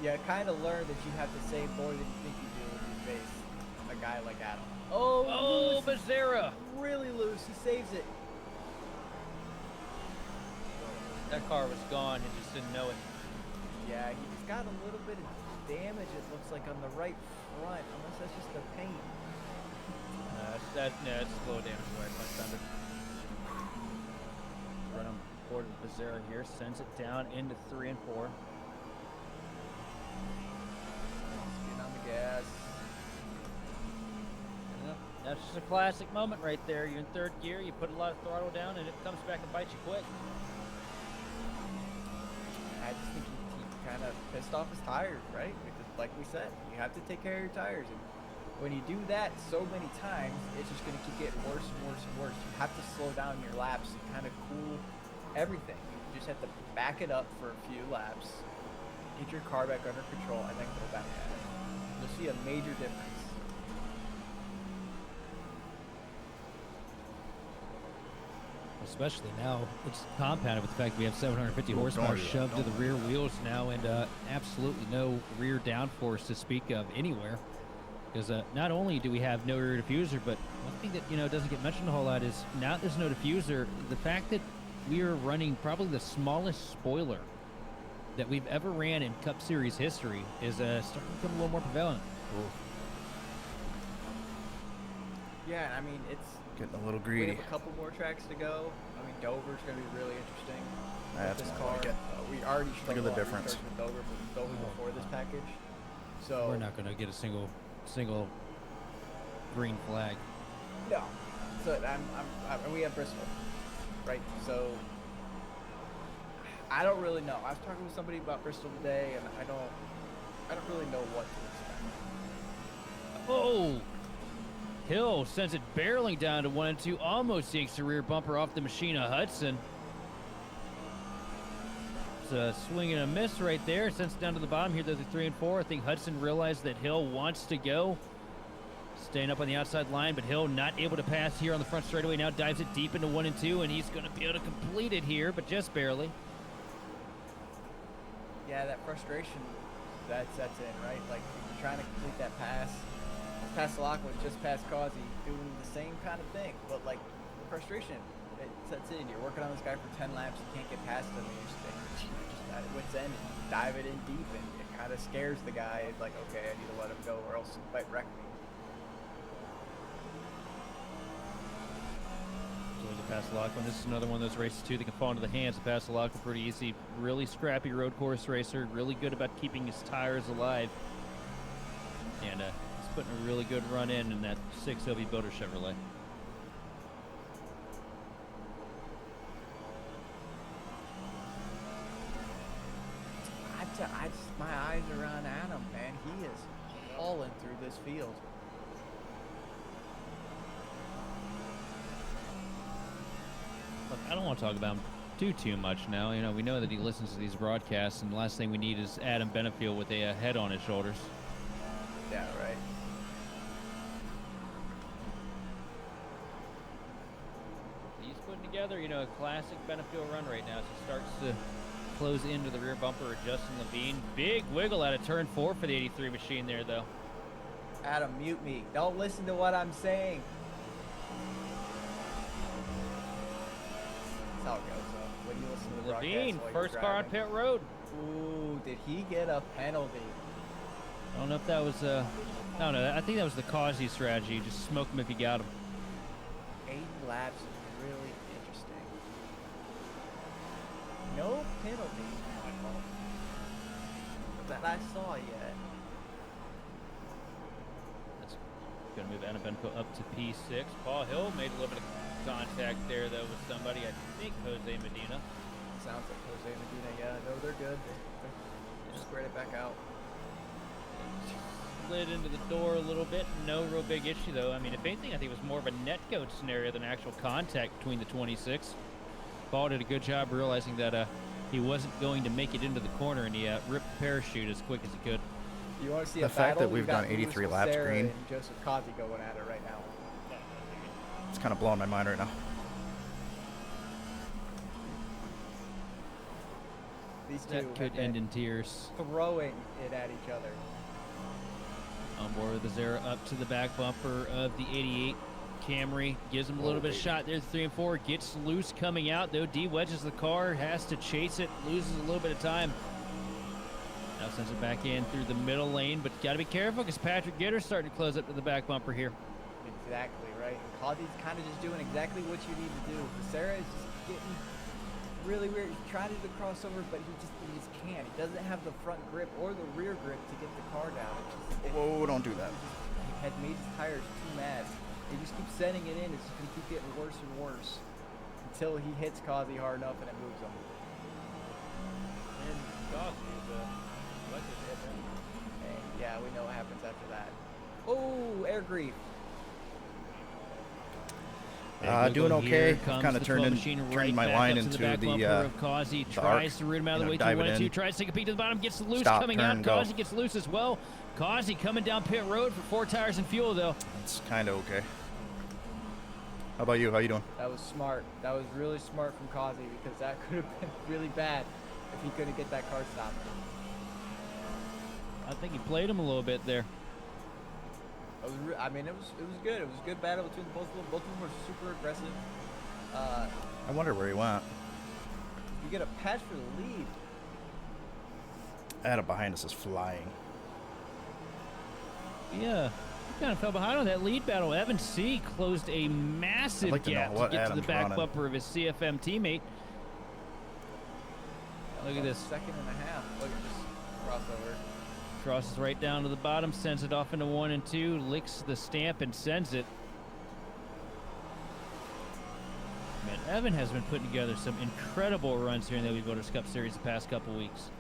you kind of learn that you have to save more than you think you do when you face a guy like Adam. Oh, Becerra! Really loose. He saves it. That car was gone, he just didn't know it. Yeah, he's got a little bit of damage, it looks like, on the right front, unless that's just the paint. It's slow damage where my thunder. Run on board with Becerra here, sends it down into 3 and 4. Getting on the gas. Yeah, that's just a classic moment right there. You're in 3rd gear, you put a lot of throttle down, and it comes back and bites you quick. I just think he kind of pissed off his tires, right? Because, like we said, you have to take care of your tires. And when you do that so many times, it's just going to keep getting worse and worse and worse. You have to slow down your laps and kind of cool everything. You just have to back it up for a few laps, get your car back under control, and then go back at it. You'll see a major difference. Especially now, it's compounded with the fact we have 750 horsepower shoved to the rear wheels now, and absolutely no rear downforce to speak of anywhere. Because not only do we have no rear diffuser, but one thing that doesn't get mentioned a whole lot is now there's no diffuser. The fact that we are running probably the smallest spoiler that we've ever ran in Cup Series history is starting to become a little more prevalent. Yeah, I mean, it's Getting a little we greedy. have a couple more tracks to go. I mean, Dover's going to be really interesting. That's with this more car. like it. We already Look at struggled the on difference. restarts with Dover before this package. So We're not going to get a single green flag. no. So and we have Bristol, right? So I don't really know. I was talking with somebody about Bristol today, and I don't really know what to expect. Oh! Hill sends it barreling down to 1 and 2, almost yanks the rear bumper off the machine of Hudson. It's a swing and a miss right there. Sends it down to the bottom here. There's the 3 and 4. I think Hudson realized that Hill wants to go. Staying up on the outside line, but Hill not able to pass here on the front straightaway. Now dives it deep into 1 and 2, and he's going to be able to complete it here, but just barely. Yeah, that frustration that sets in, right? Like you're trying to complete that pass. Passalacqua just past Causey doing the same kind of thing, but like the frustration, it sets in. You're working on this guy for 10 laps, you can't get past him, and you're just at wit's end, and you dive it in deep, and it kind of scares the guy. It's like, okay, I need to let him go, or else he might wreck me. The Passalacqua, and this is another one of those races too that can fall into the hands of Passalacqua pretty easy. Really scrappy road course racer, really good about keeping his tires alive, and he's putting a really good run in that 6 OB Boater Chevrolet. My eyes are on Adam, man. He is hauling through this field. Look, I don't want to talk about him too much now. You know, we know that he listens to these broadcasts, and the last thing we need is Adam Benefield with a head on his shoulders. Yeah, right. He's putting together, you know, a classic Benefield run right now as he starts to close into the rear bumper of Justin Levine. Big wiggle out of turn 4 for the 83 machine there, though. Adam, mute me. Don't listen to what I'm saying. That's how it goes, though. When you listen to the Levine, broadcast while you're first car on driving. pit road. Ooh, did he get a penalty? I don't know if that was, I don't know. I think that was the Causey strategy. Just smoke him if you got him. 8 laps is really interesting. No penalty that I saw yet. That's going to move Adam Benefield up to P6. Paul Hill made a little bit of contact there, though, with somebody. I think Jose Medina. Sounds like Jose Medina. Yeah, no, they're good. They just squared it back out. Slid into the door a little bit. No real big issue, though. I mean, if anything, I think it was more of a net coach scenario than actual contact between the 26. Paul did a good job realizing that he wasn't going to make it into the corner, and he ripped the parachute as quick as he could. You want to see The a fact battle? that we've done 83 laps Sarah green. and Joseph Kazi going at it right now. It's kind of blowing my mind right now. These two That have could been end in tears. throwing it at each other. On board with the Zera up to the back bumper of the 88 Camry. Gives him a little bit of shot. There's 3 and 4. Gets loose coming out, though. De-wedges the car. Has to chase it. Loses a little bit of time. Now sends it back in through the middle lane, but got to be careful because Patrick Gitter's starting to close up to the back bumper here. Exactly, right? And Kazi's kind of just doing exactly what you need to do. Sarah is just getting really weird. He's trying to do the crossover, but he just can't. He doesn't have the front grip or the rear grip to get the car down. Whoa, don't do that. He had made his tires too mad. He just keeps sending it in. It's just going to keep getting worse and worse until he hits Kazi hard enough and it moves him. And Causey is lucky to hit him. And yeah, we know what happens after that. Oh, air grief. Doing okay. Comes Kind of the turned 12 machine right my back line up to into the back bumper of Causey. Tries arc, to root him out of the way through dive 1 it and 2. in. Tries to take a peek to the bottom. Gets loose Stop, coming turn, out. go. Causey gets loose as well. Causey coming down pit road for 4 tires and fuel, though. It's kind of okay. How about you? How you doing? That was smart. That was really smart from Kazi because that could have been really bad if he couldn't get that car stopped. I think he played him a little bit there. I mean, it was good. It was a good battle between both of them. Both of them were super aggressive. I wonder where he went. You get a patch for the lead. Adam behind us is flying. Yeah, he kind of fell behind on that lead battle. Evan C. closed a massive I'd like to know gap to what get to Adam's the back running. bumper of his CFM teammate. Look at this. Second and a half. Look at this crossover. Crosses right down to the bottom, sends it off into 1 and 2, licks the stamp and sends it. Man, Evan has been putting together some incredible runs here in the LB Voters Cup Series the past couple weeks.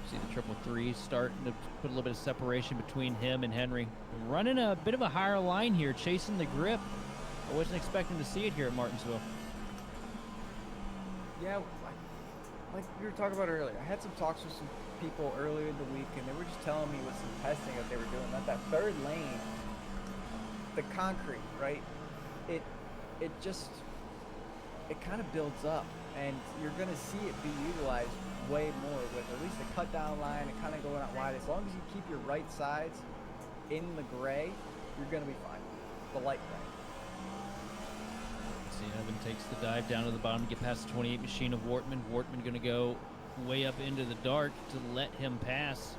See the 333 starting to put a little bit of separation between him and Henry. Running a bit of a higher line here, chasing the grip. I wasn't expecting to see it here at Martinsville. Yeah, like we were talking about earlier. I had some talks with some people earlier in the week, and they were just telling me with some testing that they were doing that third lane, the concrete, right? It just it kind of builds up, and you're going to see it be utilized way more with at least a cut down line and kind of going out wide. As long as you keep your right sides in the gray, you're going to be fine. The light gray. See, Evan takes the dive down to the bottom to get past the 28 machine of Wortman. Wortman going to go way up into the dark to let him pass.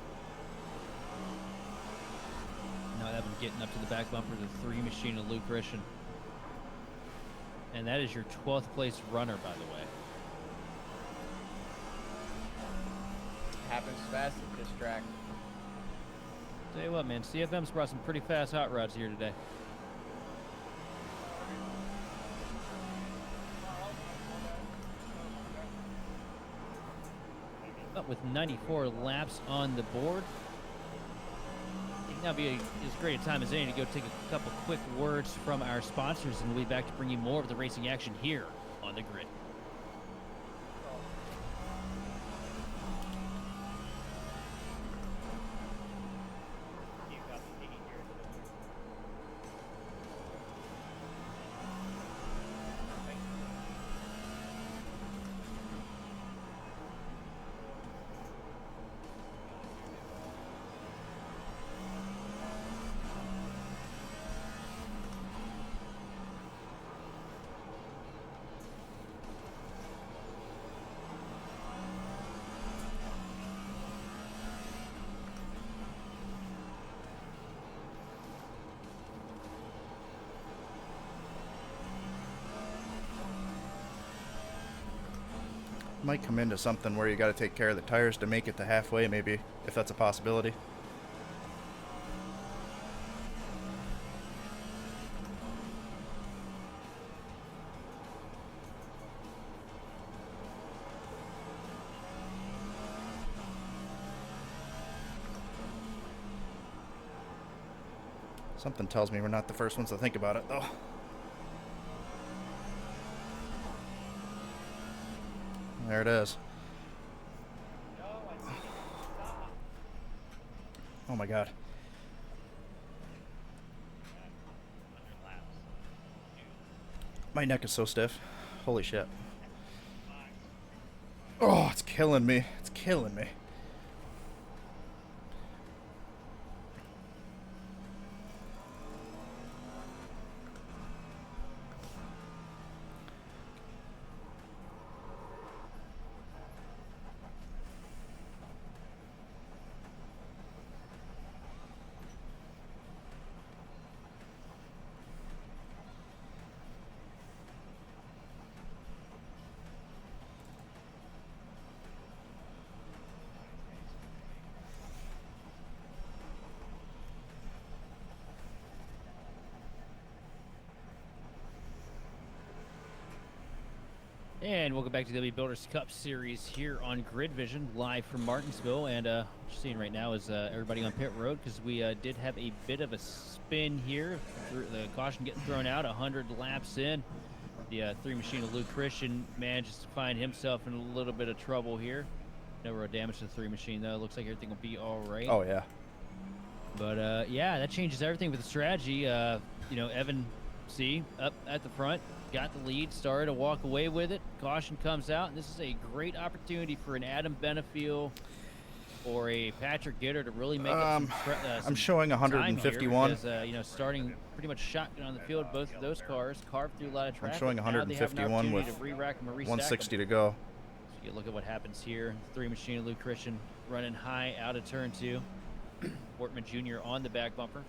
Now Evan getting up to the back bumper, the 3 machine of Luke Christian. And that is your 12th place runner, by the way. Happens fast at this track. Tell you what, man, CFM's brought some pretty fast hot rods here today. But with 94 laps on the board, I think that'll be as great a time as any to go take a couple quick words from our sponsors, and we'll be back to bring you more of the racing action here on the grid. Might come into something where you got to take care of the tires to make it to halfway, maybe, if that's a possibility. Something tells me we're not the first ones to think about it, though. There it is. Oh my god. My neck is so stiff. Holy shit. Oh, it's killing me. It's killing me. And welcome back to the W Builders Cup Series here on Grid Vision, live from Martinsville. And what you're seeing right now is everybody on pit road, because we did have a bit of a spin here. The caution getting thrown out 100 laps in. The 3 machine of Luke Christian manages to find himself in a little bit of trouble here. No real damage to the 3 machine, though. Looks like everything will be all right. Oh, yeah. But, yeah, that changes everything with the strategy. You know, Evan C. up at the front. Got the lead, started to walk away with it. Caution comes out, and this is a great opportunity for an Adam Benefiel or a Patrick Gitter to really make up some I'm showing 151. Because, you know, starting pretty much shotgun on the field, both of those cars carved through a lot of traffic. I'm showing 151 with 160 to go. So you look at what happens here. 3 machine of Luke Christian running high out of turn 2. Wortman Jr. on the back bumper.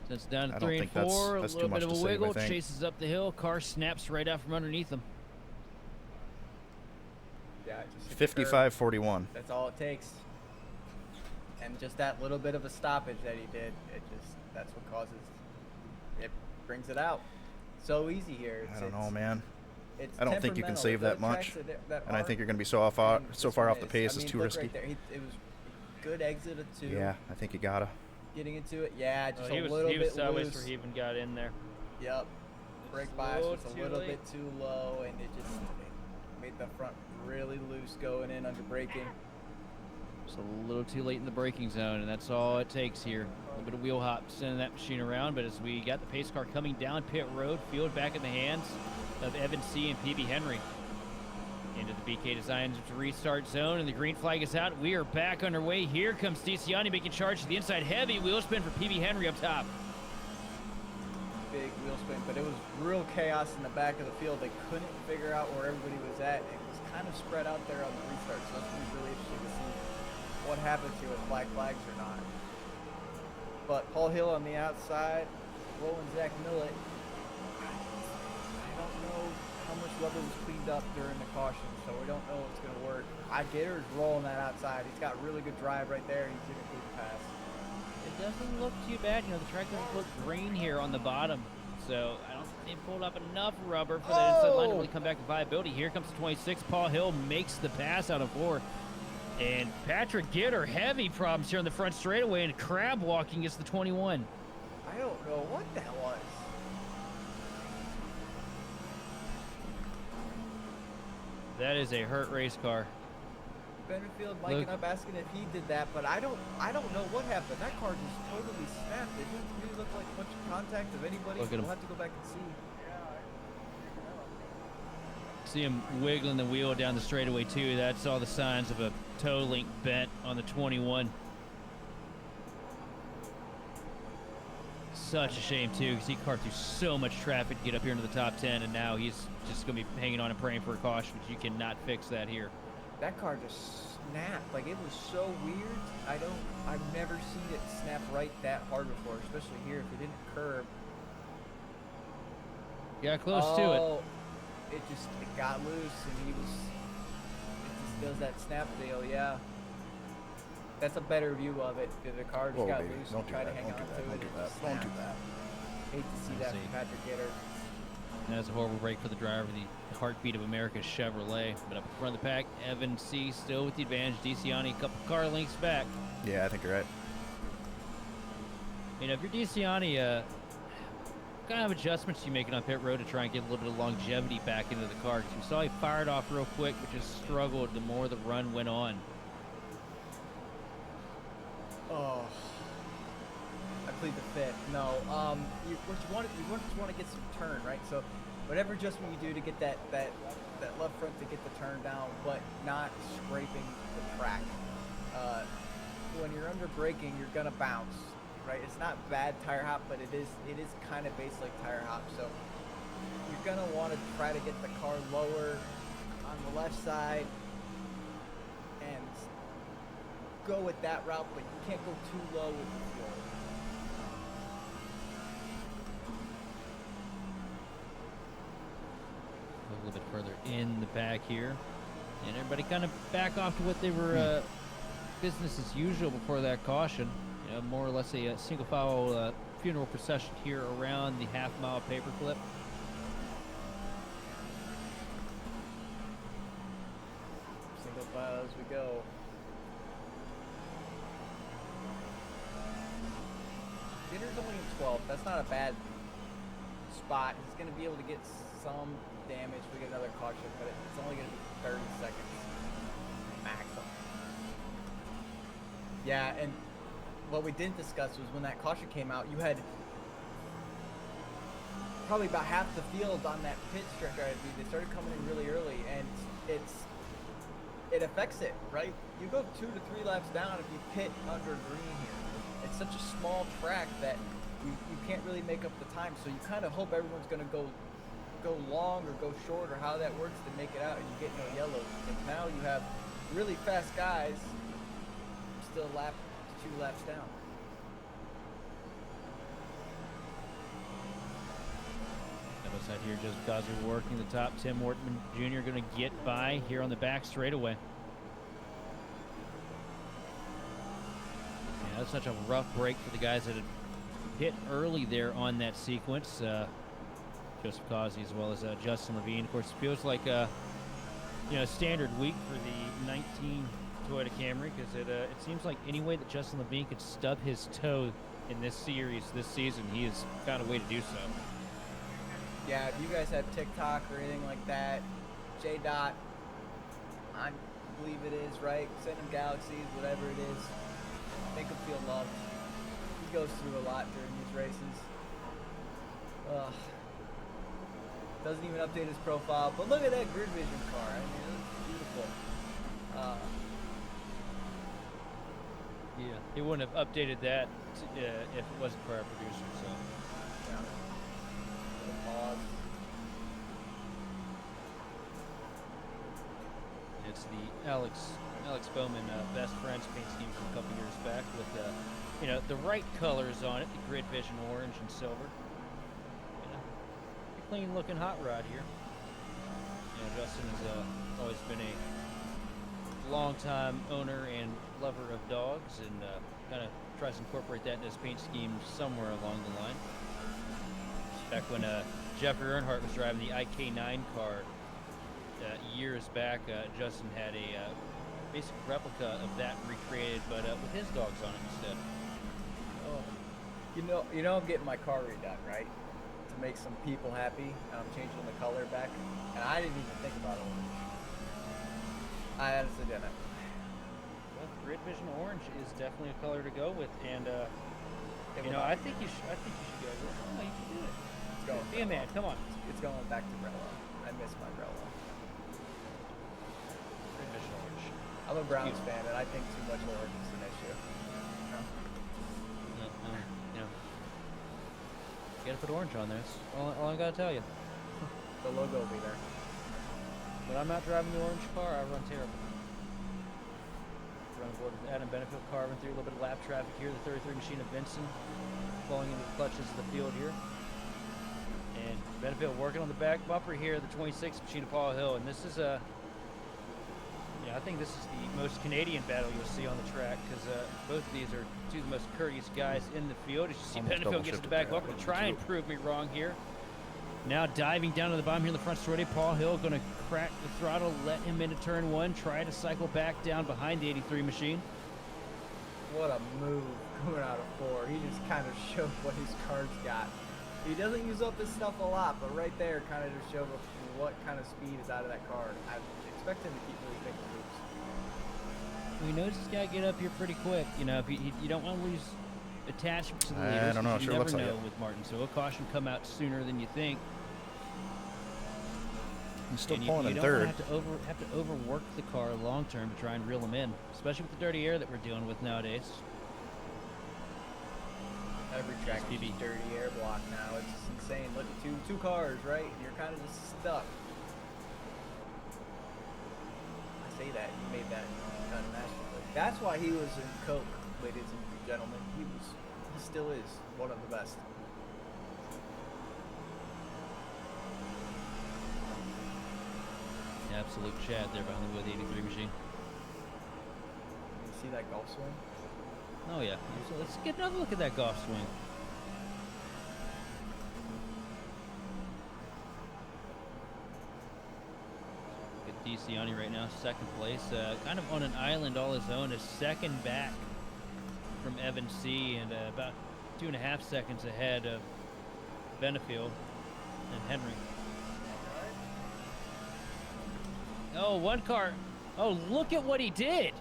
That's down to 3 and 4. A little bit of a wiggle. Chases up the hill. Car snaps right out from underneath him. Yeah, just 55-41. That's all it takes. And just that little bit of a stoppage that he did, that's what causes, it brings it out. So easy here. I don't know, man. It's I don't think you can save that much. And I think you're going to be so far off the pace. It's too risky. Right there. It was a good exit of 2. Yeah, I think you gotta. Getting into it, yeah, just a little he was bit sideways loose. before he even got in there. Yep. Brake bias was a little bit too low, and it just made the front really loose going in under braking. Just a little too late in the braking zone, and that's all it takes here. A little bit of wheel hop sending that machine around, but as we got the pace car coming down pit road, field back in the hands of Evan C. and PB Henry. Into the BK Designs restart zone, and the green flag is out. We are back underway. Here comes DiCiani making charge to the inside. Heavy wheel spin for PB Henry up top. Big wheel spin, but it was real chaos in the back of the field. They couldn't figure out where everybody was at. It was kind of spread out there on the restart, so it's going to be really interesting to see what happens here with black flags or not. But Paul Hill on the outside, rolling Zach Millett. I don't know how much rubber was cleaned up during the caution, so we don't know if it's going to work. Gitter's rolling that outside. He's got really good drive right there. He's going to clean the pass. It doesn't look too bad. You know, the track doesn't look green here on the bottom, so I don't think they pulled up enough rubber for that inside line to really come back to viability. Here comes the 26. Paul Hill makes the pass out of 4. And Patrick Gitter, heavy problems here on the front straightaway, and crab walking is the 21. I don't know what that was. That is a hurt race car. Benfield miking up asking if he did that, but I don't know what happened. That car just totally snapped. It didn't really look like much contact of anybody. Look at him. We'll have to go back and see. See him wiggling the wheel down the straightaway too. That's all the signs of a toe link bent on the 21. Such a shame too, because he carved through so much traffic to get up here into the top 10, and now he's just going to be hanging on and praying for a caution, but you cannot fix that here. That car just snapped. Like, it was so weird. I've never seen it snap right that hard before, especially here if it didn't curb. Got close to it. It got loose, and it just does that snap deal, yeah. That's a better view of it. If the car just got loose and tried to hang on to it. Don't do that. Just Don't do snapped. that. Hate to see that from Patrick Gitter. And that's a horrible break for the driver, the heartbeat of America's Chevrolet. But up in front of the pack, Evan C. still with the advantage. DiCiani a couple car lengths back. Yeah, I think you're right. You know, if you're DiCiani, what kind of adjustments you making on pit road to try and get a little bit of longevity back into the car? Because we saw he fired off real quick, but just struggled the more the run went on. Oh, I plead the fifth. No, you just want to get some turn, right? So, whatever adjustment you do to get that left front to get the turn down, but not scraping the track. When you're under braking, you're gonna bounce, right? It's not bad tire hop, but it is kind of base like tire hop. So, you're gonna want to try to get the car lower on the left side and go with that route, but you can't go too low with the fuel. A little bit further in the back here, and everybody kind of back off to what they were business as usual before that caution. You know, more or less a single file funeral procession here around the half-mile paperclip. Single file as we go. Gitter's only in 12th. That's not a bad spot. He's going to be able to get some damage. We get another caution, but it's only going to be 30 seconds maximum. Yeah, and what we didn't discuss was when that caution came out, you had probably about half the field on that pit stretch. They started coming in really early, and it affects it, right? You go 2 to 3 laps down if you pit under green here. It's such a small track that you can't really make up the time, so you kind of hope everyone's going to go long or go short or how that works to make it out, and you get no yellows. And now you have really fast guys still 2 laps down. That side here, just Gazu working the top. Tim Wortman Jr. going to get by here on the back straightaway. Yeah, that's such a rough break for the guys that had hit early there on that sequence. Joseph Causey as well as Justin Levine. Of course, it feels like a standard week for the 19 Toyota Camry, because it seems like any way that Justin Levine could stub his toe in this series this season, he has found a way to do so. Yeah, if you guys have TikTok or anything like that, J-Dot on believe it is, right? Send him galaxies, whatever it is. Make him feel loved. He goes through a lot during these races. Doesn't even update his profile, but look at that grid vision car. I mean, it looks beautiful. Yeah, he wouldn't have updated that if it wasn't for our producer. So Yeah. Little pause. it's the Alex Bowman best friends paint scheme from a couple years back with the right colors on it, the grid vision orange and silver. A clean looking hot rod here. Justin has always been a long-time owner and lover of dogs, and kind of tries to incorporate that in his paint scheme somewhere along the line. Back when Jeffrey Earnhardt was driving the IK9 car years back, Justin had a basic replica of that recreated, but with his dogs on it instead. Oh, you know, I'm getting my car redone, right? To make some people happy. I'm changing the color back, and I didn't even think about orange. I honestly didn't. Well, grid vision orange is definitely a color to go with, and I think you should. I think you should go with it. No, you can do it. Let's go. Be a man. Come on. It's going back to Brella. I miss my Brella. Grid vision orange. I'm a Browns Cute. fan, and I think too much orange is an issue. No, you gotta put orange on there. That's all I gotta tell you. The logo will be there. When I'm not driving the orange car, I run terrible. Run aboard with Adam Benefield, carving through a little bit of lap traffic here. The 33 machine of Benson falling into the clutches of the field here. And Benefield working on the back bumper here, the 26 machine of Paul Hill. And this is I think this is the most Canadian battle you'll see on the track, because both of these are two of the most courteous guys in the field. As you see, Almost Benefield double gets to the shifted back there. bumper to try and prove me wrong here. Now diving down to the bottom here in the front straight, Paul Hill going to crack the throttle, let him into turn one, try to cycle back down behind the 83 machine. What a move coming out of 4. He just kind of showed what his car's got. He doesn't use up his stuff a lot, but right there kind of just showed what kind of speed is out of that car. I expect him to keep really making moves. We know he's got to get up here pretty quick. If you don't want to lose attachment to the I leaders. don't know, You sure never looks like know it. with Martinsville. Caution come out sooner than you think. He's still And pulling you in don't third. have to overwork the car long term to try and reel him in, especially with the dirty air that we're dealing with nowadays. Every track is SPB. just dirty air block now. It's just insane. Look at two cars, right? And you're kind of just stuck. I say that, you made that unmatched. That's why he was in Coke, ladies and gentlemen. He still is one of the best. Absolute Chad there behind the wheel of the 83 machine. You see that golf swing? Oh yeah. So let's get another look at that golf swing. Get DeCiani right now, second place, kind of on an island all his own, is second back from Evan C. and about 2.5 seconds ahead of Benefield and Henry. Oh, one car. Oh, look at what he did.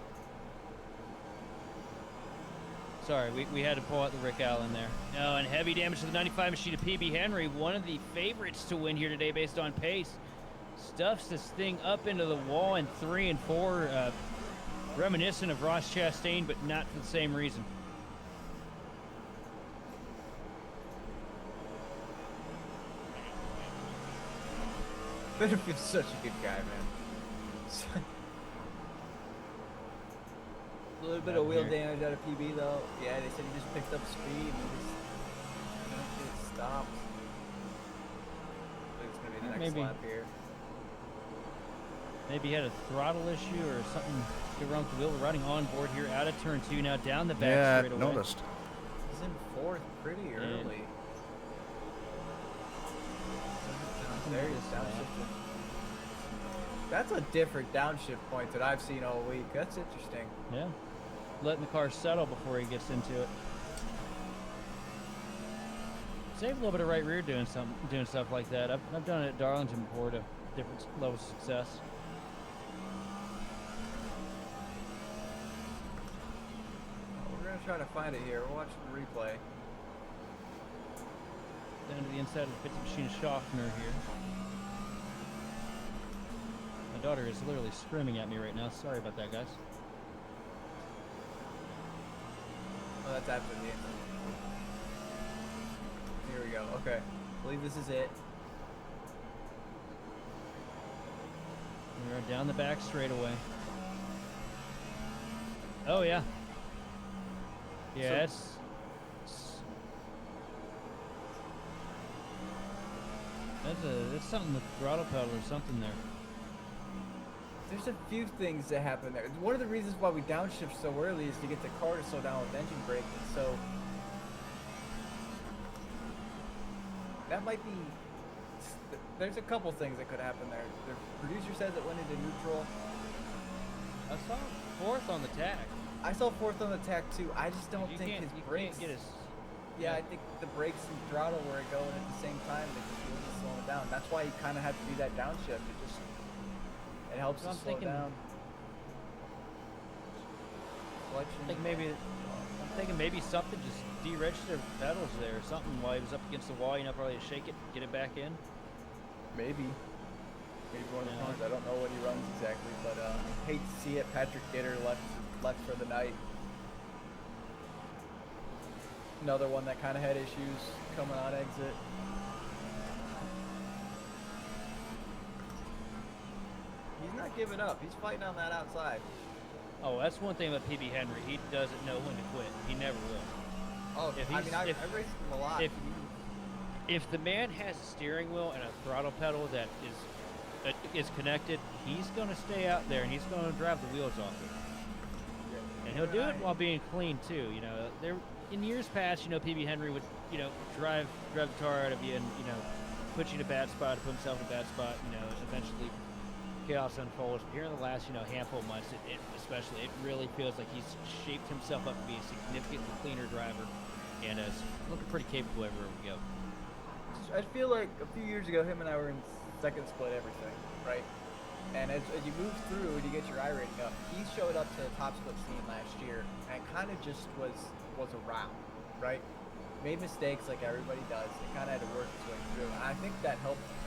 Sorry, we had to pull out the Rick Allen there. No, and heavy damage to the 95 machine of PB Henry, one of the favorites to win here today based on pace. Stuffs this thing up into the wall in 3 and 4, reminiscent of Ross Chastain, but not for the same reason. Benefield's such a good guy, man. A little bit of wheel damage out of PB though. Yeah, they said he just picked up speed and just stopped. I think it's gonna be the next Maybe. lap here. Maybe he had a throttle issue or something go wrong with the wheel. We're riding on board here out of turn 2 now, down the back Yeah, straight away. noticed. He's in 4th pretty early. There he is, downshifting. That's a different downshift point that I've seen all week. That's interesting. Yeah. Letting the car settle before he gets into it. Save a little bit of right rear doing stuff like that. I've done it at Darlington before to different levels of success. gonna try to find it here. We're watching the replay. Down to the inside of the pizza machine Schaffner here. My daughter is literally screaming at me right now. Sorry about that, guys. Oh, that's after the end. Here we go. Okay. I believe this is it. We're down the back straightaway. Oh yeah. Yeah, that's something with the throttle pedal or something there. There's a few things that happen there. One of the reasons why we downshift so early is to get the car to slow down with engine braking. So that might be. There's a couple things that could happen there. The producer says it went into neutral. I saw fourth on the tag. I saw fourth on the tack too. I just don't You think can't- his you brakes. can't get his. Yeah, I think the brakes and throttle were going at the same time because he wasn't slowing it down. That's why you kind of have to do that downshift. It helps So to I'm slow thinking- down. Selection. I'm thinking maybe something just deregistered pedals there or something while he was up against the wall. You know, probably to shake it, get it back in. Maybe one of the Yeah. runs. I don't know what he runs exactly, but hate to see it. Patrick Gitter left for the night. Another one that kind of had issues coming on exit. He's not giving up. He's fighting on that outside. Oh, that's one thing about PB Henry. He doesn't know when to quit. He never will. Oh, If I he's- mean, I if- raced him a lot. If the man has a steering wheel and a throttle pedal that is connected, he's going to stay out there and he's going to drive the wheels off it. And he'll do it while being clean too. You know, there in years past, you know, PB Henry would, you know, drive the car out of you and, you know, put you in a bad spot, put himself in a bad spot. You know, eventually chaos unfolds. But here in the last, you know, handful of months, especially, it really feels like he's shaped himself up to be a significantly cleaner driver, and is looking pretty capable everywhere we go. I feel like a few years ago, him and I were in second split everything, right? And as you move through and you get your I rating up, he showed up to the top split scene last year and kind of just was around, right? Made mistakes like everybody does. It kind of had to work its way through, and I think that helped him.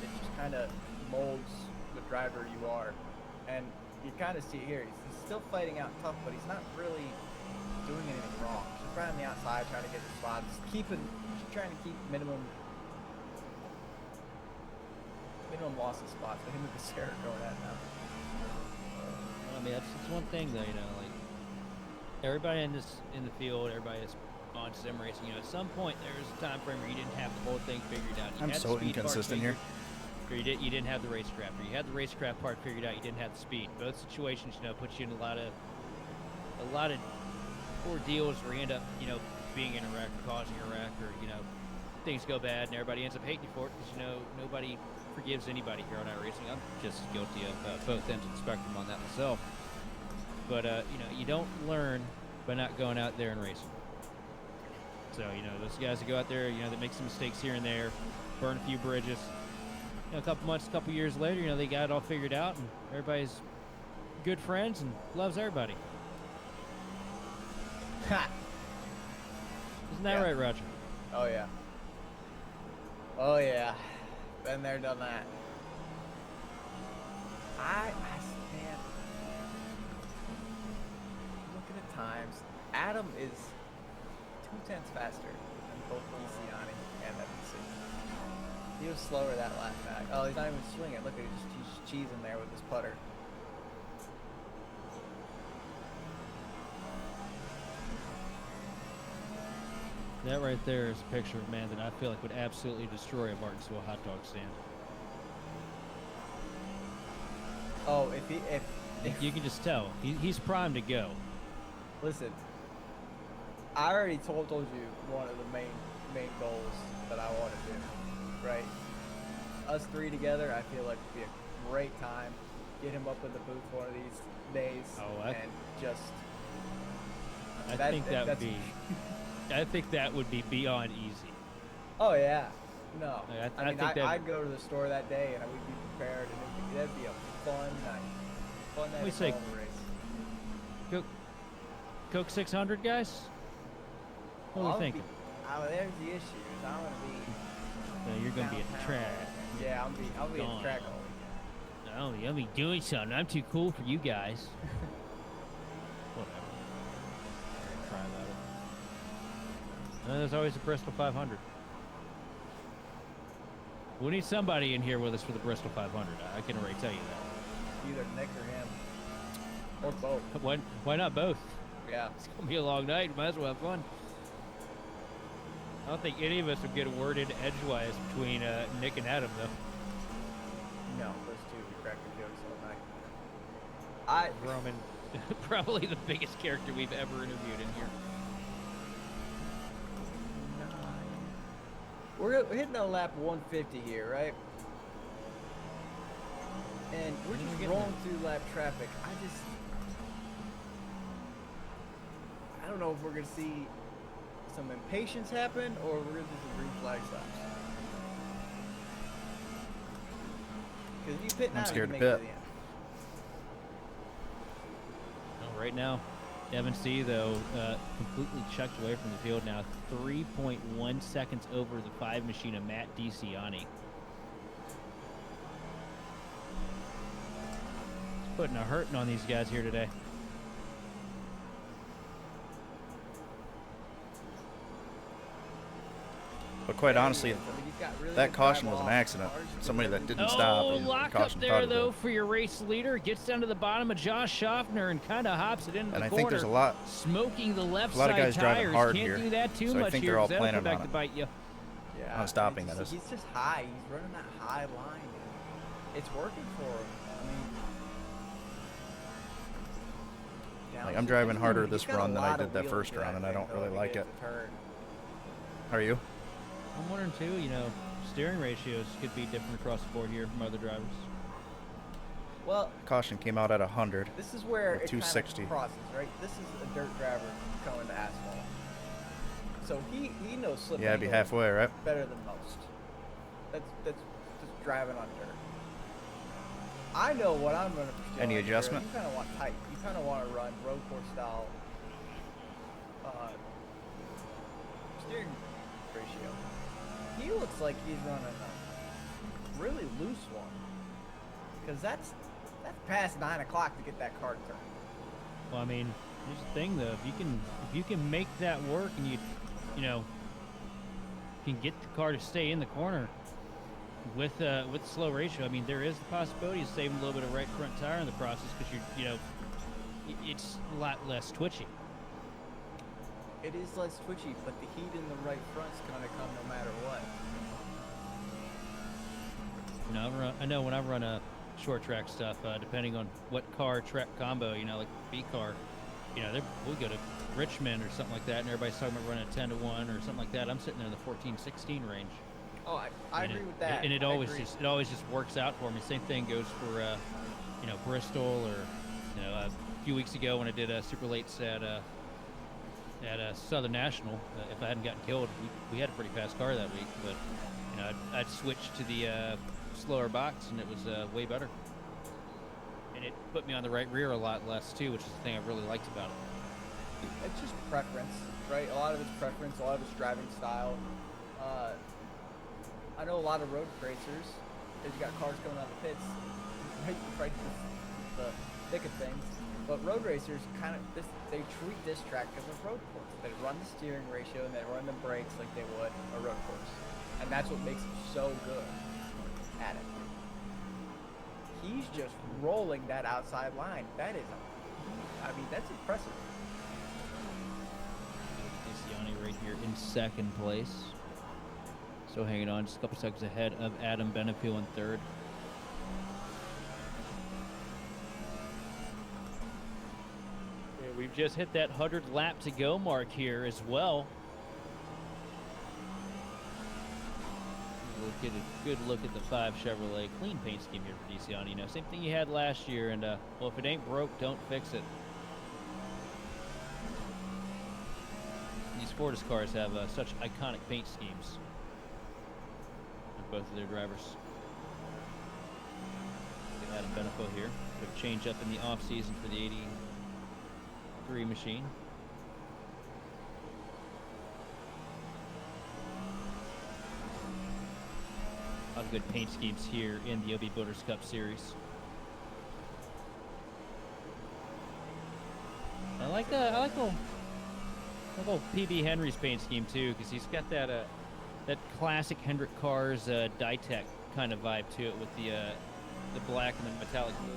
It just kind of molds the driver you are, and you kind of see here he's still fighting out tough, but he's not really doing anything wrong. He's trying on the outside, trying to get the spots, trying to keep minimum loss of spots. But him and Becerra going at it now. I mean, it's one thing though, you know, like everybody in the field, everybody is on sim racing. You know, at some point there was a time frame where you didn't have the whole thing figured out. You I'm had the so speed part inconsistent here. figured, or you didn't have the racecraft, or you had the racecraft part figured out. You didn't have the speed. Both situations, you know, put you in a lot of ordeals where you end up, you know, being in a wreck, causing a wreck, or you know, things go bad and everybody ends up hating you for it because you know nobody forgives anybody here on iRacing. I'm just guilty of both ends of the spectrum on that myself. But you know, you don't learn by not going out there and racing. So you know, those guys that go out there, you know, that make some mistakes here and there, burn a few bridges. You know, a couple months, a couple years later, you know, they got it all figured out, and everybody's good friends and loves everybody. Ha! Isn't that Yeah. right, Roger? Oh yeah. Oh yeah. Been there, done that. Man, looking at times, Adam is 2/10 faster than both DCiani and WC. He was slower that lap back. Oh, he's not even swinging. Look at he's cheesing there with his putter. That right there is a picture of a man that I feel like would absolutely destroy a Martinsville hot dog stand. Oh, if You can just tell. He's primed to go. listen, I already told you one of the main goals that I want to do, right? Us three together, I feel like would be a great time. Get him up in the booth one of these days, Oh, and just. I think that would be beyond easy. Oh yeah, no. I I mean, think that- I'd go to the store that day and I would be prepared, and that'd be a fun night. Fun night. We of say- following the race. Go. Coke 600, guys? What are we thinking? There's the issue. Is I'm gonna be. You're gonna be at the downtown. track. Yeah, I'll be at Gone. the track all weekend. Oh, you'll be doing something. I'm too cool for you guys. Whatever. Try about it. There's always the Bristol 500. We need somebody in here with us for the Bristol 500. I can already tell you that. Either Nick or him, or both. Why not both? Yeah. It's gonna be a long night. Might as well have fun. I don't think any of us would get a word in edgewise between Nick and Adam, though. No, those two we crack the jokes all night. Roman, probably the biggest character we've ever interviewed in here. We're hitting on lap 150 here, right? And we're just rolling through lap traffic. I don't know if we're gonna see some impatience happen or we're gonna do some green flag stops. Because you pit now, I'm scared you to make it pit. the end. Well, right now, Evan C, though, completely chucked away from the field now. 3.1 seconds over the 5 machine of Matt DiCiani. It's putting a hurting on these guys here today. But quite honestly, I mean, you've got really that good caution drive was an off accident. cars, you can Somebody really that didn't stop. Oh, and lock caution up there, caught it. though, for your race leader. Gets down to the bottom of Josh Schaffner and kind of hops it into And the I corner. think there's a lot Smoking the left a lot of side guys driving tires. hard Can't here. do that too So I much think here, they're all 'cause that'll come planning back on to it. bite you. Yeah, on stopping, it's that just- is. He's just high. He's running that high line. It's working for him. I mean, Like, I'm driving harder he's this got a run than I lot did of that wheel first to run, and I thing, don't though, really to like get it. to turn. How are you? I'm wondering too, steering ratios could be different across the board here from other drivers. Well, Caution came out at 100. this is where With it kind 260. of crosses, right? This is a dirt driver coming to asphalt. So he knows slip Yeah, I'd be angle halfway, right? better than most. That's just driving on dirt. I know what I'm running for steering Any ratio. adjustment? You kind of want tight. You kind of want to run road course style steering ratio. He looks like he's running a really loose one. Because that's past 9 o'clock to get that car turned. Well, I mean, here's the thing though: if you can make that work, and you can get the car to stay in the corner with slow ratio, I mean, there is the possibility of saving a little bit of right front tire in the process because it's a lot less twitchy. It is less twitchy, but the heat in the right front's gonna come no matter what. I know when I run a short track stuff, depending on what car track combo, like B car, we go to Richmond or something like that, and everybody's talking about running a 10-1 or something like that. I'm sitting there in the 14-16 range. Oh, I agree with that. And it I always agree. just works out for me. Same thing goes for Bristol, or a few weeks ago when I did super lates at Southern National. If I hadn't gotten killed, we had a pretty fast car that week, but I'd switched to the slower box, and it was way better. And it put me on the right rear a lot less too, which is the thing I really liked about it. It's just preference, right? A lot of it's preference, a lot of it's driving style. I know a lot of road racers, as you got cars coming out of the pits, right the thick of things. But road racers they treat this track as a road course. They run the steering ratio and they run the brakes like they would a road course. And that's what makes them so good at it. He's just rolling that outside line. That's impressive. DiCiani right here in second place. So hanging on just a couple seconds ahead of Adam Benefiel in third. Yeah, we've just hit that 100 lap to go mark here as well. We'll get a good look at the 5 Chevrolet clean paint scheme here for DiCiani. Same thing you had last year, and well, if it ain't broke, don't fix it. These Fortis cars have such iconic paint schemes with both of their drivers. Get Adam Benefiel here. Bit of change up in the off season for the 83 machine. lot of good paint schemes here in the OB Builders Cup Series. I like old PB Henry's paint scheme too, because he's got that classic Hendrick Cars Ditech kind of vibe to it with the black and the metallic blue.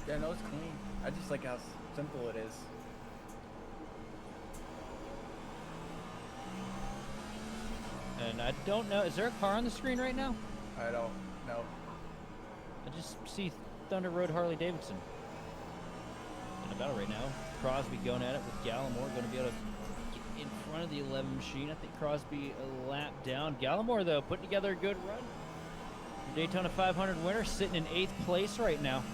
Yeah, no, it's clean. I just like how simple it is. And I don't know, is there a car on the screen right now? I don't know. I just see Thunder Road Harley Davidson in the battle right now. Crosby going at it with Gallimore, going to be able to get in front of the 11 machine. I think Crosby a lap down. Gallimore, though, putting together a good run. Daytona 500 winner, sitting in 8th place right now.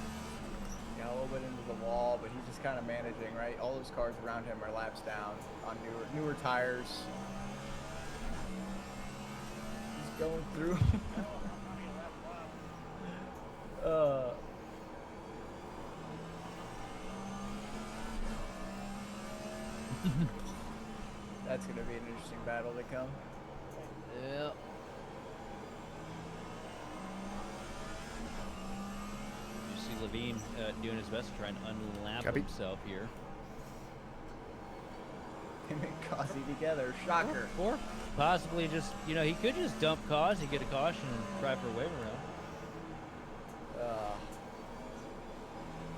Yeah, a little bit into the wall, but he's just kind of managing, right? All those cars around him are laps down on newer tires. He's going through. That's going to be an interesting battle to come. Yeah. You see Levine doing his best to try and unlap Copy. himself here. Him and Causey together. Shocker. Or possibly just, he could just dump Causey, get a caution, and try for a wave around.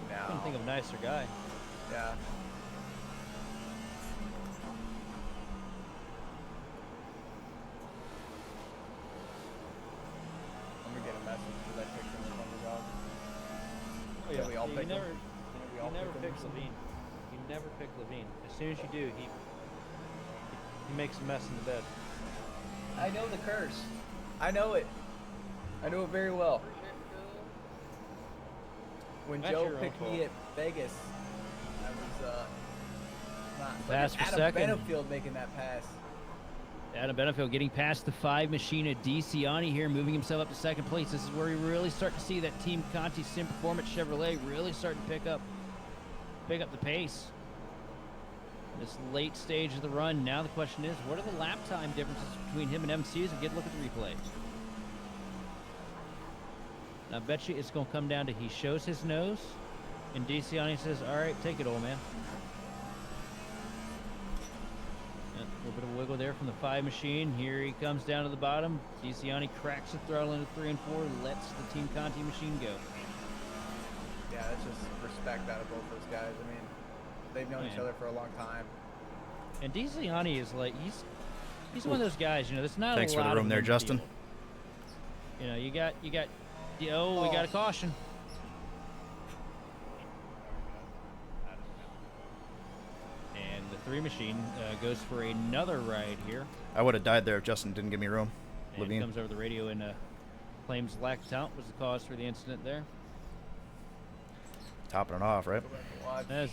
I couldn't think of a nicer guy. Yeah. Let me get a message because I picked him as underdog. Oh, yeah, we all you picked him. never, We all you never picked pick him. Levine. You never pick Levine. As soon as you do, he makes a mess in the bed. I know the curse. I know it. I know it very well. When That's Joe your own picked me fault. at Vegas, I was not. Pass Look for at Adam second. Benefield making that pass. Adam Benefield getting past the 5 machine of DeCiani here, moving himself up to 2nd place. This is where we really start to see that Team Conti Sim Performance Chevrolet really starting to pick up the pace. This late stage of the run. Now the question is, what are the lap time differences between him and MC as we get a look at the replay? And I bet you it's going to come down to he shows his nose, and DeCiani says, all right, take it, old man. A little bit of wiggle there from the 5 machine. Here he comes down to the bottom. DeCiani cracks the throttle into 3 and 4, lets the Team Conti machine go. Yeah, that's just respect out of both those guys. I mean, they've known each Man. other for a long time. And DeCiani is like, he's one of those guys, there's not Thanks a for lot the of room them there, in the Justin. field. We got we got a caution. And the 3 machine goes for another ride here. I would have died there if Justin didn't give me room. And Levine. comes over the radio and claims lack of talent was the cause for the incident there. Topping it off, right? Go back and watch. That's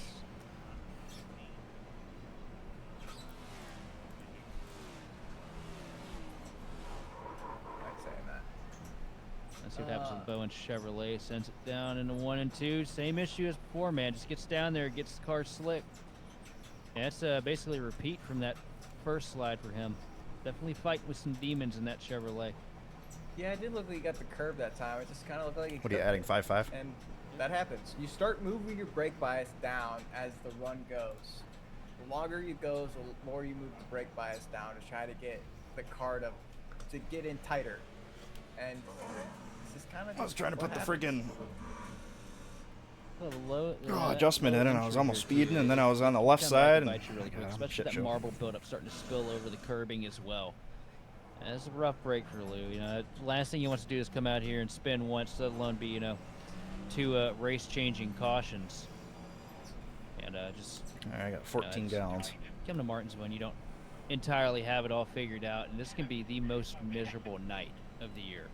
Like saying that. Let's see what happens with Bowen Chevrolet. Sends it down into 1 and 2. Same issue as before, man. Just gets down there, gets the car slick. And that's basically a repeat from that first slide for him. Definitely fighting with some demons in that Chevrolet. Yeah, it did look like he got the curb that time. It just kind of looked like he What are you kept adding, it. 5.5? And that happens. You start moving your brake bias down as the run goes. The longer you go, the more you move the brake bias down to try to get the car to get in tighter. And this is kind of. I was trying to put the friggin' Low, adjustment in, and I was almost speeding, and then I was on the left side, and really quick, yeah, especially shit that show. marble buildup starting to spill over the curbing as well. And it's a rough break for Lou. Last thing he wants to do is come out here and spin once, let alone be, 2 race-changing cautions. And just All right, I got 14 gallons. come to Martinsville and you don't entirely have it all figured out, and this can be the most miserable night of the year.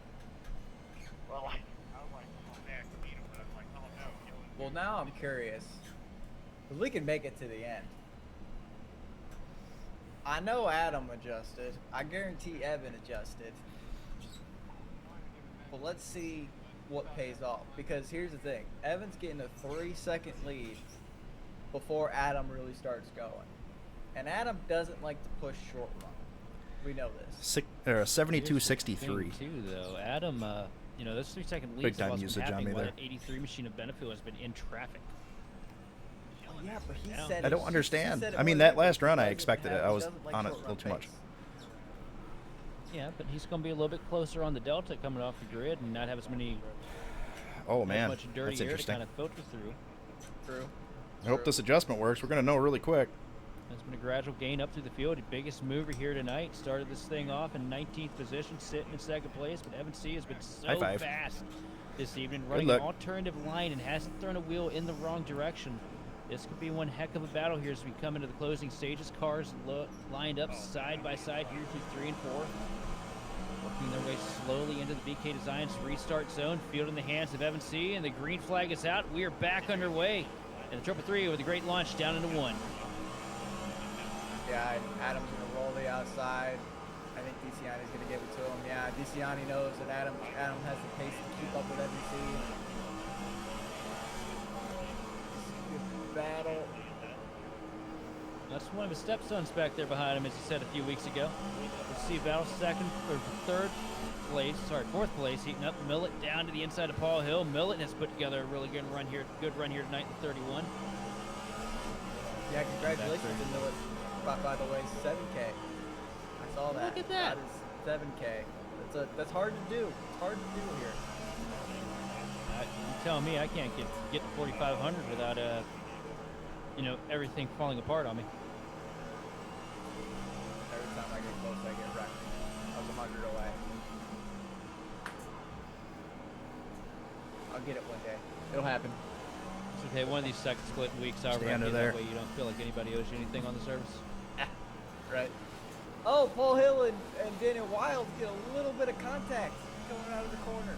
Well, now I'm curious. 'Cause we can make it to the end. I know Adam adjusted. I guarantee Evan adjusted. But let's see what pays off. Because here's the thing. Evan's getting a 3-second lead before Adam really starts going. And Adam doesn't like to push short run. We know this. 72-63. Too, though, Adam. You know, those 3-second leads Big time have also usage been on happening me while there. that 83 machine of Benefield has been in traffic. Oh, yeah, but he Yeah. said I it- don't he understand. said it I mean, wasn't that because last he run, I doesn't expected it. have- I he was doesn't like on it a short little run too much. pace. Yeah, but he's going to be a little bit closer on the delta coming off the grid and not have as many Oh, as man. much dirty That's air to interesting. kind of filter through. True. I hope this adjustment works. We're going to know really quick. It's been a gradual gain up through the field. The biggest mover here tonight. Started this thing off in 19th position, sitting in second place. But Evan C has been High so five. fast this evening, running luck. an alternative line and hasn't thrown a wheel in the wrong direction. This could be one heck of a battle here as we come into the closing stages. Cars lined up side by side here through 3 and 4. Working their way slowly into the BK Designs restart zone. Field in the hands of Evan C. And the green flag is out. We are back underway. And the Triple Three with a great launch down into 1. Yeah, and Adam's gonna roll the outside. I think DeCiani's gonna give it to him. Yeah, DeCiani knows that Adam has the pace to keep up with MVC. Good battle. That's one of his stepsons back there behind him, as he said a few weeks ago. We'll see Battle fourth place, heating up. Millet down to the inside of Paul Hill. Millet has put together a really good run here tonight in 31. Yeah, congratulations to Millet. By the way, 7K. I saw that. Look at that. That is 7K. That's hard to do. It's hard to do here. You telling me I can't get to 4,500 without everything falling apart on me. Every time I get close, I get wrecked. I was 100 away. I'll get it one day. It'll happen. It's okay, one of these second split weeks, however, Stay I under get there. that way you don't feel like anybody owes you anything on the service. Right. Oh, Paul Hill and Daniel Wild get a little bit of contact coming out of the corner.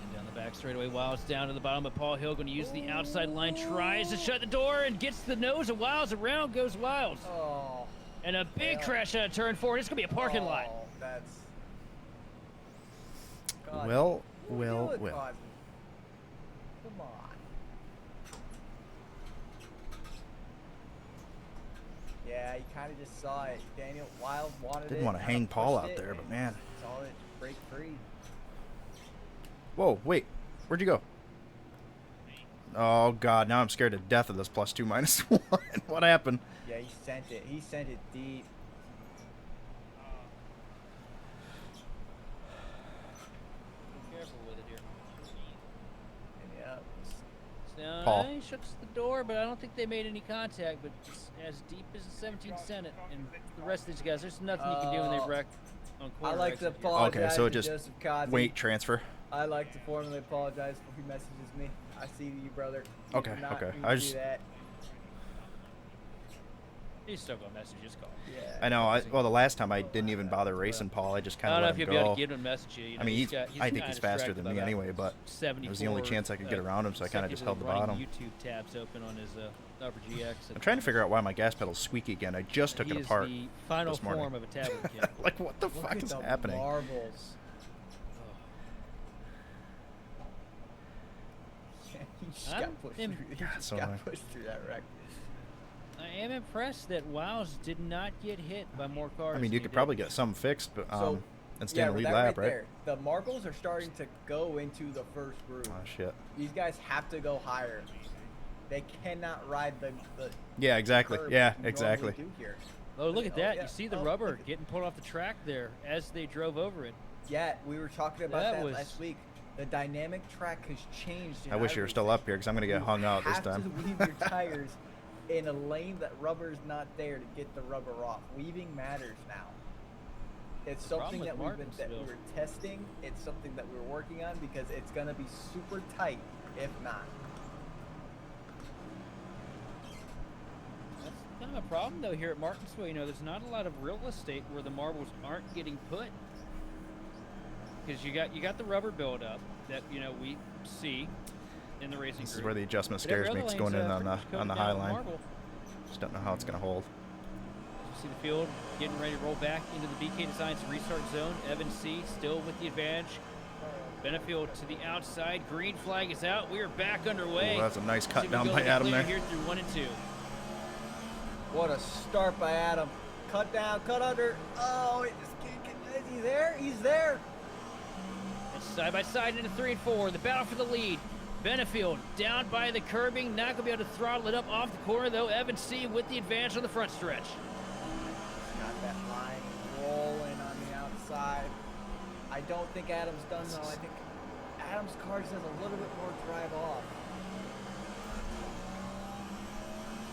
And down the back straightaway, Wilds down to the bottom, but Paul Hill going to use the outside line, tries to shut the door, and gets the nose of Wilds. Around goes Wilds. Oh. And a big Yeah. crash out of turn 4. It's going to be a parking lot. Oh, that's. God, Well. Come on. Yeah, you kind of just saw it. Daniel Wild wanted it. Didn't want to kinda hang Paul pushed out it, there, but and man. Saw it break free. Whoa, wait. Where'd you go? Oh, God. Now I'm scared to death of this +2 -1. What happened? Yeah, he sent it. He sent it deep. Be careful with it here. And yeah, So, Paul. he shuts the door, but I don't think they made any contact. But it's as deep as the 17th Senate and the rest of these guys, there's nothing you can do when they wreck on I corner like to exit here. apologize Okay, so it to just Joseph Cosby. weight transfer. I like to formally apologize if he messages me. I see you, brother. You Okay, did not okay. mean I to just- do that. He's still going to message his call. Yeah. I know. Well, the last time I didn't even bother racing Paul. I just I kind don't of know let if him you'll be able go. to get him a message. You know, I mean, he's got, I think he's faster than me anyway, but it was the only chance I could get around him, so I kind of just held the bottom. YouTube tabs open on his upper GX. I'm trying to figure out why my gas pedal's squeaky again. I just took he it is apart. the final this morning. form of a tablet kit. Like, what the Look fuck at is the happening? marbles. He just I'm got pushed im- through. He God, just so got annoying. pushed through that wreck. I am impressed that Wows did not get hit by more cars. I mean, than you he could did. probably get some fixed, but So, and stay in the lead that lap, right? there. The marbles are starting to go into the first groove. Oh shit. These guys have to go higher. They cannot ride the Yeah, exactly. curve Yeah, you exactly. normally do here. Oh, look at Oh, that. yeah. You see the Oh, rubber look at- getting pulled off the track there as they drove over it. Yeah, we were talking about That that, was- last week. The dynamic track has changed. In I wish you were still everything. up here because I'm gonna get hung out this You time. have to weave your tires in a lane that rubber's not there to get the rubber off. Weaving matters now. It's The problem something that with that we Martinsville- were testing. It's something that we're working on because it's gonna be super tight if not. That's kind of a problem, though, here at Martinsville. You know, there's not a lot of real estate where the marbles aren't getting put. Because you got the rubber buildup that, we see in the racing This is group. where the adjustment But every scares me. other It's going lane's, in pretty much on coated the down high with line. marble. Just don't know how it's gonna hold. You see the field getting ready to roll back into the BK Designs restart zone. Evan C still with the advantage. Benefield to the outside. Green flag is out. We are back underway. Ooh, that's a nice See cut if we down go by to the Adam clear there. here through 1 and 2. What a start by Adam. cut down, cut under. Oh, it just can't get. Is he there? He's there. It's side by side into 3 and 4. The battle for the lead. Benefield down by the curbing. Not going to be able to throttle it up off the corner, though. Evan C. with the advantage on the front stretch. Got that line rolling on the outside. I don't think Adam's done, though. I think Adam's car just has a little bit more drive off.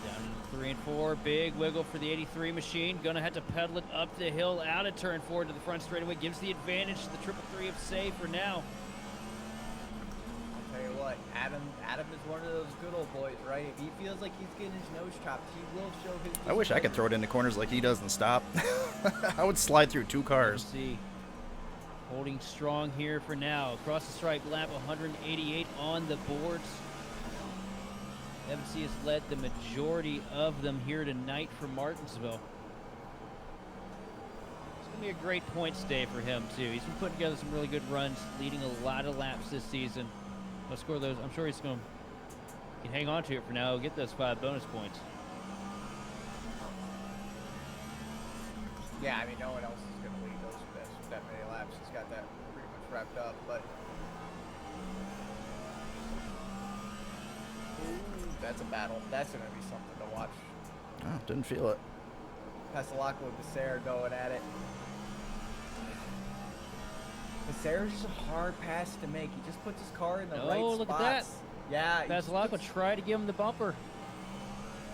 Down into 3 and 4. Big wiggle for the 83 machine. Going to have to pedal it up the hill, out of turn 4 to the front straightaway. Gives the advantage to the 333 of safe for now. Tell you what, Adam is one of those good old boys, right? If he feels like he's getting his nose chopped, he will show his. I wish I could throw it into corners like he does and stop. I would slide through 2 cars. See, holding strong here for now. Across the stripe, lap 188 on the boards. FNC has led the majority of them here tonight for Martinsville. It's going to be a great points day for him, too. He's been putting together some really good runs, leading a lot of laps this season. He'll score those. I'm sure he's going to hang on to it for now. He'll get those 5 bonus points. Yeah, I mean, no one else is going to lead those that many laps. He's got that pretty much wrapped up, but. Ooh, that's a battle. That's going to be something to watch. Oh, didn't feel it. Pasalaco with Becerra going at it. Becerra's just a hard pass to make. He just puts his car in the right spots. Look at that. Yeah. Pasalaco tried to give him the bumper.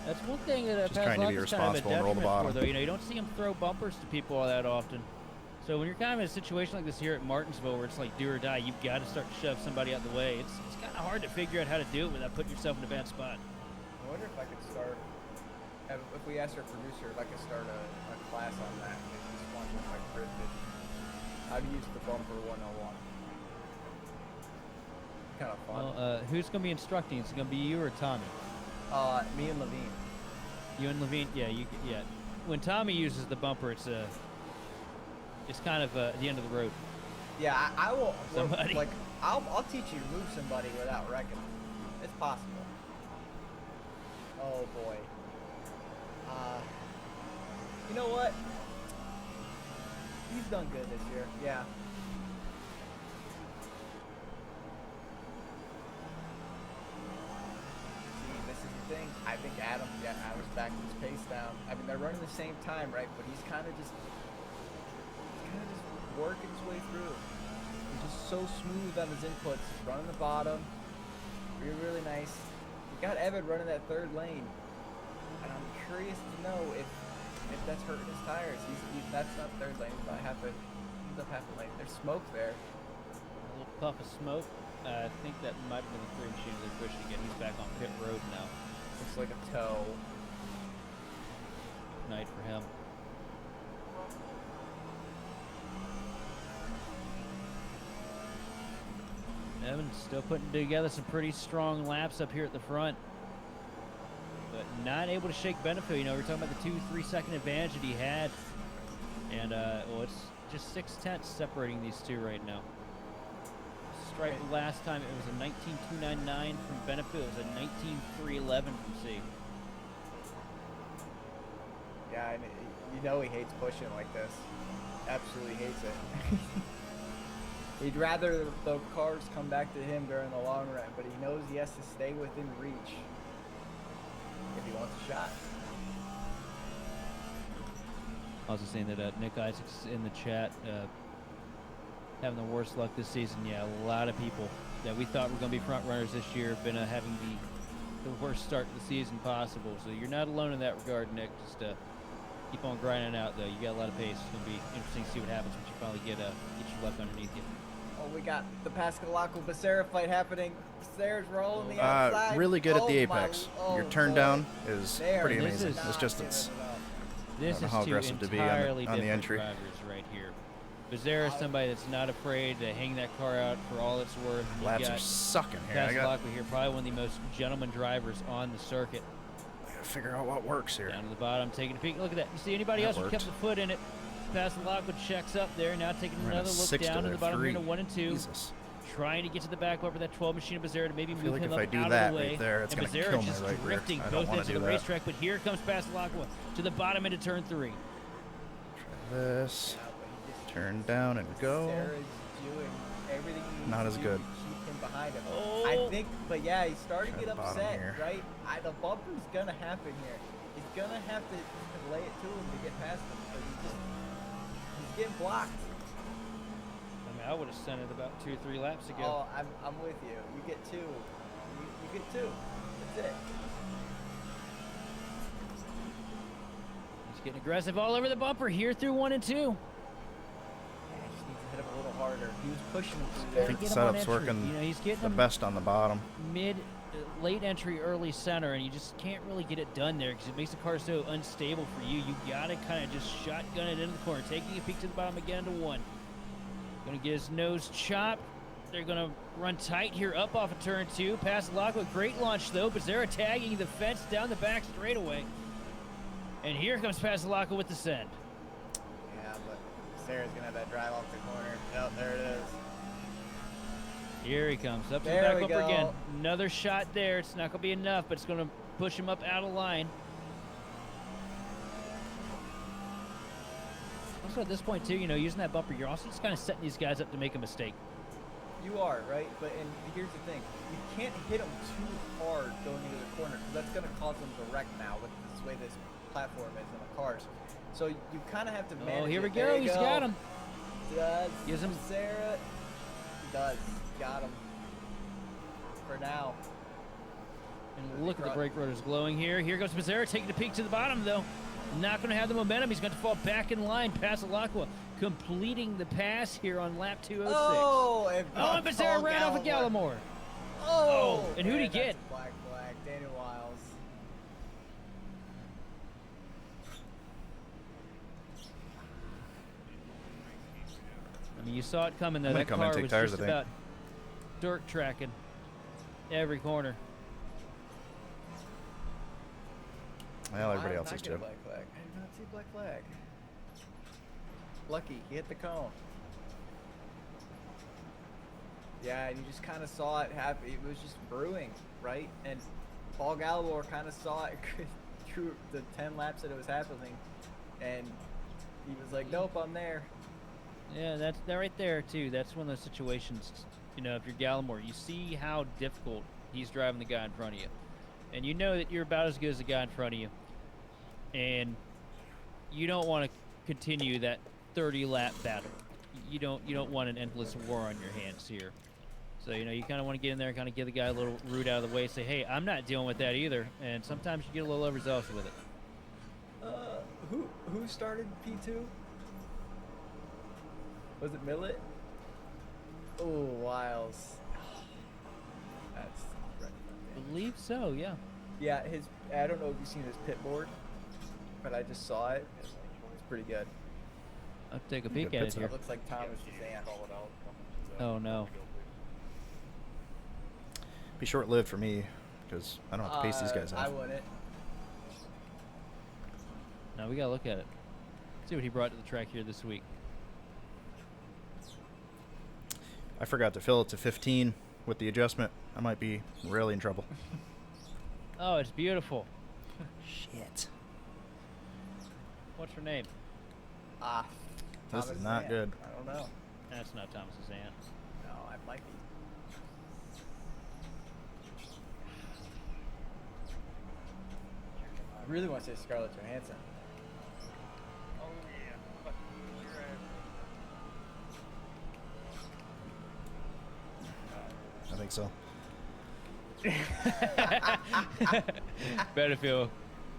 That's one thing that Just trying to be Pasalaco's kind of a responsible and roll the detriment for, bottom. though. You know, you don't see him throw bumpers to people all that often. So when you're kind of in a situation like this here at Martinsville, where it's like do or die, you've got to start to shove somebody out the way. It's kind of hard to figure out how to do it without putting yourself in a bad spot. I wonder if I could start. If we asked our producer if I could start a class on that, maybe just one with like grid vision. How to use the bumper 101. Kind of fun. Well, who's going to be instructing? Is it going to be you or Tommy? Me and Levine. You and Levine? Yeah, yeah. When Tommy uses the bumper, it's kind of the end of the road. Yeah, I will. Somebody. Like, I'll teach you to move somebody without wrecking them. It's possible. Oh boy. You know what? He's done good this year. Yeah. See, this is the thing. I think Adam's backing his pace down. I mean, they're running the same time, right? But he's kind of just working his way through. He's just so smooth on his inputs. Running the bottom. Really nice. We got Evan running that 3rd lane. And I'm curious to know if that's hurting his tires. That's not 3rd lane, but he's up half a lane. There's smoke there. A little puff of smoke. I think that might have been the 3 machine they pushed again. He's back on pit road now. Looks like a toe. Night for him. Evan's still putting together some pretty strong laps up here at the front. But not able to shake Benefield. You know, we're talking about the 2-3 second advantage that he had. And, well, it's just 6/10 separating these two right now. Stripe last time, it was a 19.299 from Benefield. It was a 19.311 from C. Yeah, and you know he hates pushing like this. Absolutely hates it. He'd rather the cars come back to him during the long run, but he knows he has to stay within reach if he wants a shot. Also saying that Nick Isaacs in the chat having the worst luck this season. Yeah, a lot of people that we thought were going to be front runners this year have been having the worst start to the season possible. So you're not alone in that regard, Nick. Just keep on grinding out, though. You got a lot of pace. It's going to be interesting to see what happens once you finally get your luck underneath you. Oh, we got the Pascalaco Becerra fight happening. Becerra's rolling the outside. Really good at the apex. Your turn down is pretty This amazing. is It's distance. This I don't know is how two aggressive to be entirely on the different entry. drivers right here. Becerra is somebody that's not afraid to hang that car out for all it's worth. You Laps got are sucking here. I got Pascalaco here, probably one of the most gentleman drivers on the circuit. to figure out what works here. Down to the bottom, taking a peek. Look at that. You see anybody That else who worked. kept the foot in it? Pascalaco checks up there, now taking We're in a another look 6 down to to the bottom here 3. to 1 and 2. Jesus. Trying to get to the back bumper, that 12 machine of Becerra to maybe feel move like him if up I do out that of the way. right there, it's and gonna Becerra kill my just right rear. drifting I don't both wanna into do the that. racetrack, but here comes Pascalaco to the bottom end of turn 3. this. Yeah, but he just Turn down and go. Sarah's doing everything he needs Not to as do good. to keep him behind him. Oh. I think, but yeah, he's starting to Try get the bottom upset, here. right? The bumper's gonna happen here. He's gonna have to lay it to him to get past him, but he's getting blocked. I mean, I would have sent it about 2 or 3 laps ago. Oh, I'm with you. You get 2. You get 2. That's it. He's getting aggressive all over the bumper here through 1 and 2. Yeah, he just needs to hit him a little harder. He was pushing him through I there. think the Get him on setup's entry. working You know, he's getting the him best on the bottom. late entry, early center, and you just can't really get it done there because it makes the car so unstable for you. You gotta kind of just shotgun it into the corner, taking a peek to the bottom again to 1. Gonna get his nose chopped. They're gonna run tight here up off of turn 2. Past Locke, great launch though. Becerra tagging the fence down the back straightaway. And here comes Pasalaka with the send. Yeah, but Sarah's gonna have that drive off the corner. Oh, there it is. Here he comes up to There the back we bumper again. go. Another shot there. It's not gonna be enough, but it's gonna push him up out of line. Also at this point too, you know, using that bumper, you're also just kind of setting these guys up to make a mistake. You are, right? But and here's the thing. You can't hit them too hard going into the corner because that's going to cause them to wreck now with this way this platform is in the cars. So you kind of have to manage Oh, here we it. There go. you He's got him. Does Gives him- Sarah. He does. Got him. For now. And look at the brake rotors glowing here. Here goes Becerra taking the peek to the bottom though. Not going to have the momentum. He's going to fall back in line. Pasalacqua completing the pass here on lap 206. Oh, And Becerra ran off of Gallimore. Oh, and who'd he man, get? that's a black flag. Daniel Wiles. I mean, you saw it coming though. I'm gonna That come in and car take was tires, just I think. about dirt tracking every corner. Well, everybody Why else did I is get a too. black flag? I did not see a black flag. Lucky, he hit the cone. Yeah, and you just kind of saw it happen. It was just brewing, right? And Paul Gallimore kind of saw it through the 10 laps that it was happening, and he was like, "Nope, I'm there." Yeah, that's that right there too. That's one of those situations. You know, if you're Gallimore, you see how difficult he's driving the guy in front of you, and you know that you're about as good as the guy in front of you, and you don't want to continue that 30-lap battle. You don't want an endless war on your hands here. So you know you kind of want to get in there and kind of give the guy a little root out of the way. Say, hey, I'm not dealing with that either. And sometimes you get a little overzealous with it. Who started P2? Was it Millet? Oh, Wiles. That's right. Believe so, yeah. Yeah, I don't know if you've seen his pit board, but I just saw it. It's pretty good. I'll take a Good peek at pit it stop. here. It looks like Thomas Zan. Oh no. Be short-lived for me because I don't have to pace these guys I off. wouldn't. No, we gotta look at it. See what he brought to the track here this week. I forgot to fill it to 15 with the adjustment. I might be really in trouble. Oh, it's beautiful. Shit. What's her name? This Thomas is not Zan. good. I don't know. That's not Thomas's aunt. No, I might be. I really want to say Scarlett Johansson. I think so. Benefield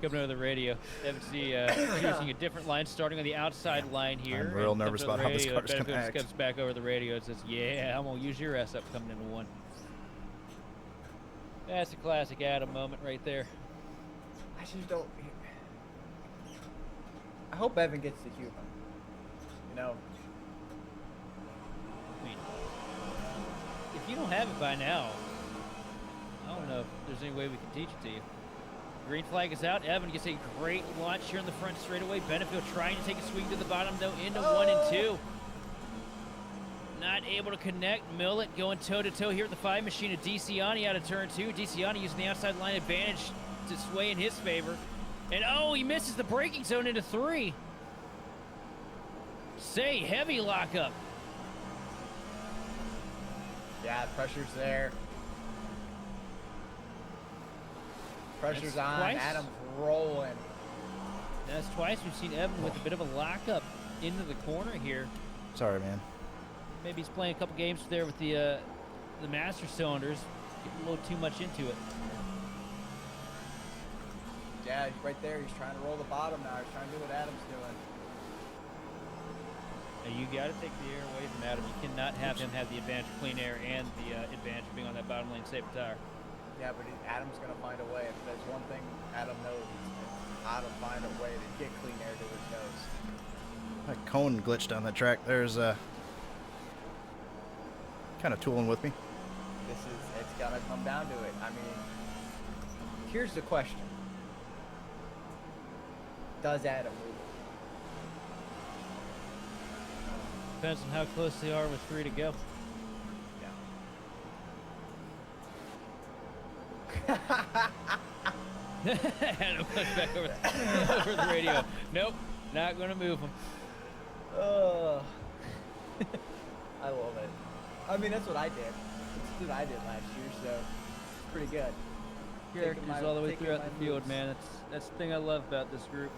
coming over the radio. FNC choosing a different line, starting on the outside line here. I'm real and nervous comes over about the how this radio, car's gonna Benefield act. comes back over the radio and says, yeah, I'm going to use your ass up coming into 1. That's a classic Adam moment right there. I just don't. I hope Evan gets the human. You know. I mean, if you don't have it by now, I don't know if there's any way we can teach it to you. Green flag is out. Evan gets a great launch here in the front straightaway. Benefield trying to take a swing to the bottom, though, into 1 and 2. Not able to connect. Millet going toe-to-toe here at the 5 machine of DeCiani out of turn 2. DeCiani using the outside line advantage to sway in his favor. And, oh, he misses the braking zone into 3. Say heavy lockup. Yeah, pressure's there. Pressure's That's on. twice. Adam's rolling. That's twice we've seen Evan with a bit of a lockup into the corner here. Sorry, man. Maybe he's playing a couple games there with the master cylinders, getting a little too much into it. Yeah, he's right there. He's trying to roll the bottom now. He's trying to do what Adam's doing. And you got to take the air away from Adam. You cannot have him have the advantage of clean air and the advantage of being on that bottom lane safer tire. Yeah, but Adam's going to find a way. If there's one thing Adam knows, it's how to find a way to get clean air to his nose. That cone glitched on the track. There's kind of tooling with me. It's going to come down to it. I mean, here's the question. Does Adam move it? Depends on how close they are with 3 to go. Adam comes back over, over the radio. Nope, not going to move him. Oh, I love it. I mean, that's what I did. That's what I did last year, so it's pretty good. Characters all the way throughout the field, man. That's the thing I love about this group.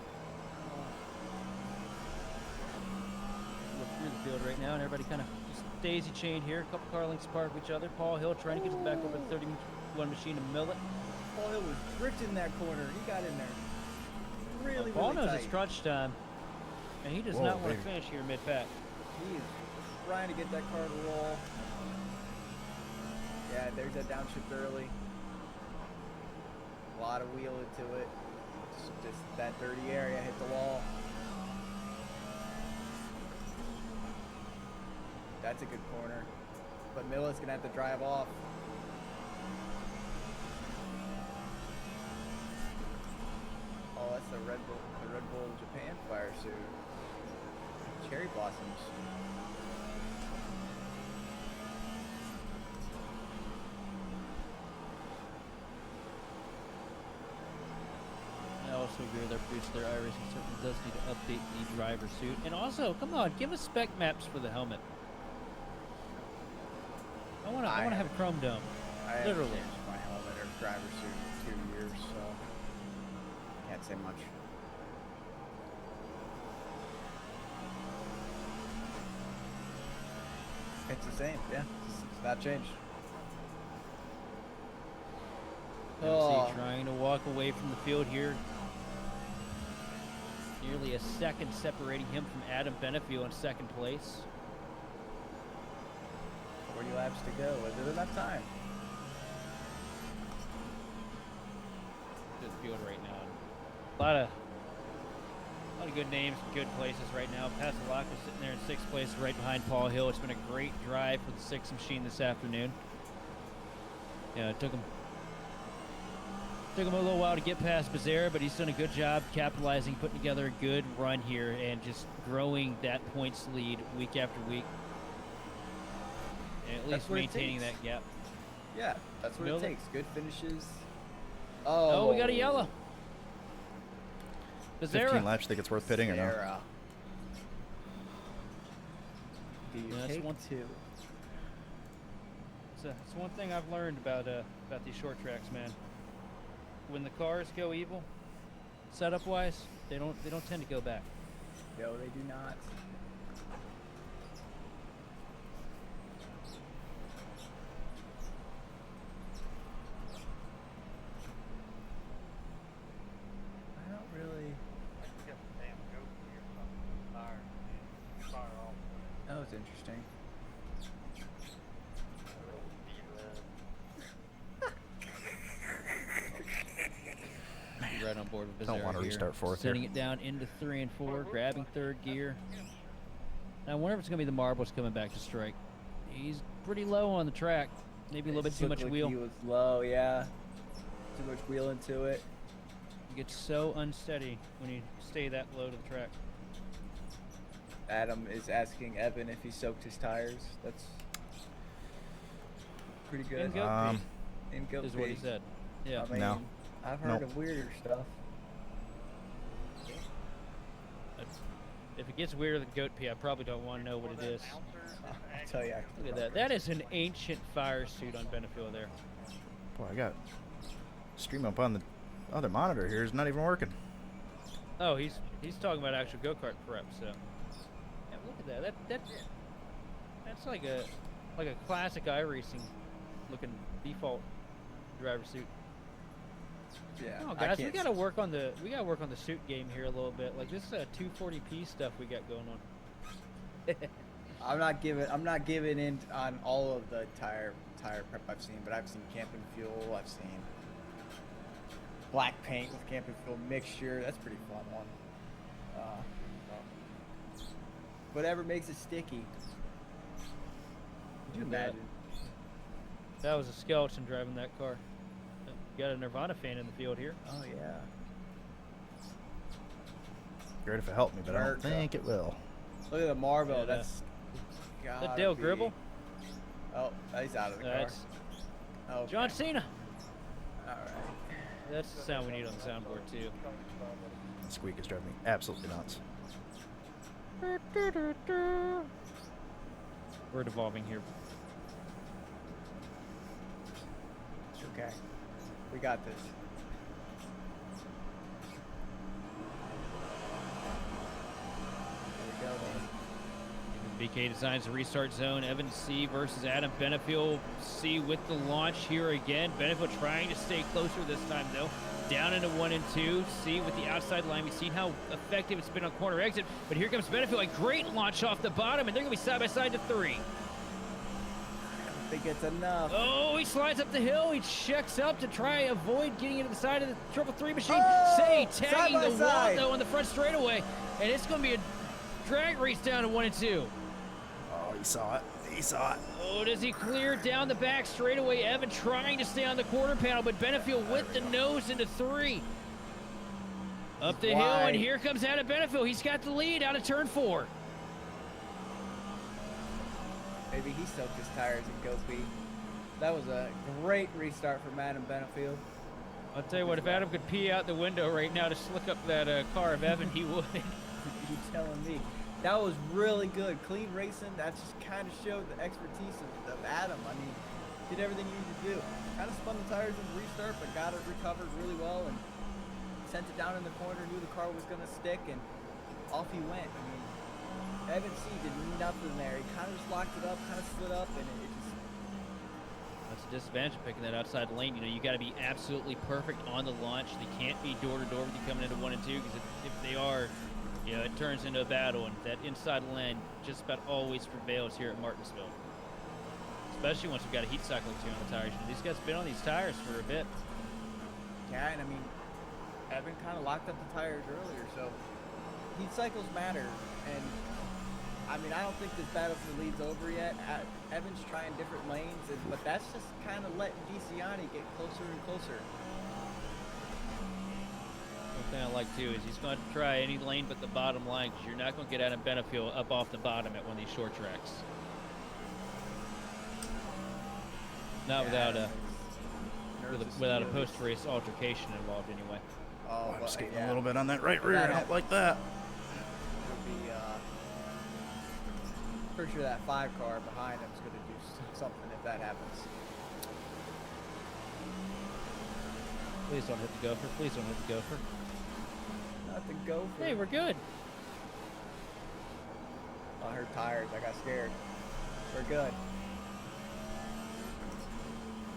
Look through the field right now, and everybody kind of just daisy-chained here. A couple car lengths apart of each other. Paul Hill trying to get to the back over the 31 machine to mill it. Paul Hill was drifting that corner. He got in there really, Paul really knows tight. it's crunch time, and he does Whoa, not want to baby. finish here mid-pack. He is trying to get that car to roll. Yeah, there's that downshift early. A lot of wheel into it. Just that dirty area hit the wall. That's a good corner. But Miller's gonna have to drive off. Oh, that's the Red Bull Japan fire suit. Cherry blossoms. I also agree with our producer there, Iris. He certainly does need to update the driver suit. And also, come on, give us spec maps for the helmet. I want to have a chrome dome. I haven't Literally. changed my helmet or driver suit in 2 years, so can't say much. It's the same, yeah. It's not changed. MC trying to walk away from the field here. Nearly a second separating him from Adam Benefiel in second place. 40 laps to go. Is it enough time? Good field right now. A lot of good names, good places right now. Pasolak was sitting there in sixth place, right behind Paul Hill. It's been a great drive for the sixth machine this afternoon. Yeah, it took him a little while to get past Becerra, but he's done a good job capitalizing, putting together a good run here, and just growing that points lead week after week, and at least what it maintaining takes. that gap. Yeah, that's what Miller. it takes. Good finishes. Oh, we got a yellow. 15 Becerra. laps. Think it's worth pitting or no? Sarah. Do you Yeah, that's take one- two? It's one thing I've learned about these short tracks, man. When the cars go evil, setup wise, they don't tend to go back. No, they do not. I don't really. That was interesting. Right on board with Becerra. Don't wanna here. restart fourth Setting here. it down into 3 and 4, grabbing third gear. Now I wonder if it's gonna be the marbles coming back to strike. He's pretty low on the track. Maybe a little bit too much wheel. He was low, yeah. Too much wheel into it. You get so unsteady when you stay that low to the track. Adam is asking Evan if he soaked his tires. That's pretty good. In goat Um, feed In goat is what he feed. said. Yeah. I mean, No. I've heard Nope. of weirder stuff. If it gets weirder than goat pee, I probably don't want to know what it is. I'll tell you. Look at that. That is an ancient fire suit on Benefield there. Boy, I got stream up on the other monitor here. It's not even working. Oh, he's talking about actual go-kart prep. So, yeah, look at that. That's like a classic iRacing looking default driver suit. Yeah. Oh, I guys, we can't gotta work on the suit game here a little bit. Like this 240p stuff we got going on. I'm not giving in on all of the tire prep I've seen, but I've seen camping fuel. I've seen black paint with camping fuel mixture. That's a pretty fun one. Whatever makes it sticky. Could you imagine? That was a skeleton driving that car. You got a Nirvana fan in the field here. Oh yeah. Great if it helped me, but I don't America. think it will. Look at the Marvel. Yeah, That's Is gotta that Dale be- Gribble? Oh, he's out of the car. That's Okay. John Cena. All right. That's the sound we need on the soundboard too. The squeak is driving me absolutely nuts. We're devolving here. Okay. We got this. There we go. BK designs a restart zone. Evan C versus Adam Benefield. C with the launch here again. Benefield trying to stay closer this time though. Down into 1 and 2. C with the outside line. We've seen how effective it's been on corner exit. But here comes Benefield. A great launch off the bottom, and they're going to be side by side to 3. I don't think it's enough. Oh, he slides up the hill. He checks up to try avoid getting into the side of the 333 machine. Oh, Say side tagging by the wall side. though on the front straightaway, and it's going to be a drag race down to 1 and 2. Oh, he saw it. He saw it. Oh, does he clear down the back straightaway? Evan trying to stay on the quarter panel, but Benefield with the nose into 3. Up the hill, wide. and here comes Adam Benefield. He's got the lead out of turn 4. Maybe he soaked his tires and go pee. That was a great restart from Adam Benefield. I'll tell you what, if Adam could pee out the window right now to slick up that car of Evan, he would. You telling me? That was really good. Clean racing. That just kind of showed the expertise of Adam. I mean, did everything he needed to do. Kind of spun the tires in the restart, but got it recovered really well and sent it down in the corner. Knew the car was going to stick, and off he went. I mean, Evan C did nothing there. He kind of just locked it up, kind of slid up, and it just. That's a disadvantage of picking that outside lane. You know, you got to be absolutely perfect on the launch. They can't be door to door with you coming into 1 and 2, because if they are, you know, it turns into a battle, and that inside lane just about always prevails here at Martinsville. Especially once we've got a heat cycle or 2 on the tires. You know, these guys have been on these tires for a bit. Yeah, and I mean, Evan kind of locked up the tires earlier, so heat cycles matter. And I mean, I don't think this battle for the lead's over yet. Evan's trying different lanes, but that's just kind of letting DeCiani get closer and closer. One thing I like too is he's going to try any lane but the bottom line, because you're not going to get Adam Benefield up off the bottom at one of these short tracks. Not without a post-race altercation involved anyway. Oh, I'm skating yeah. a little bit on that right rear. I don't like that. It'll be, pretty sure that 5 car behind him is going to do something if that happens. Please don't hit the gopher. Please don't hit the gopher. Not to go for. Hey, we're good. I heard tires. I got scared. We're good.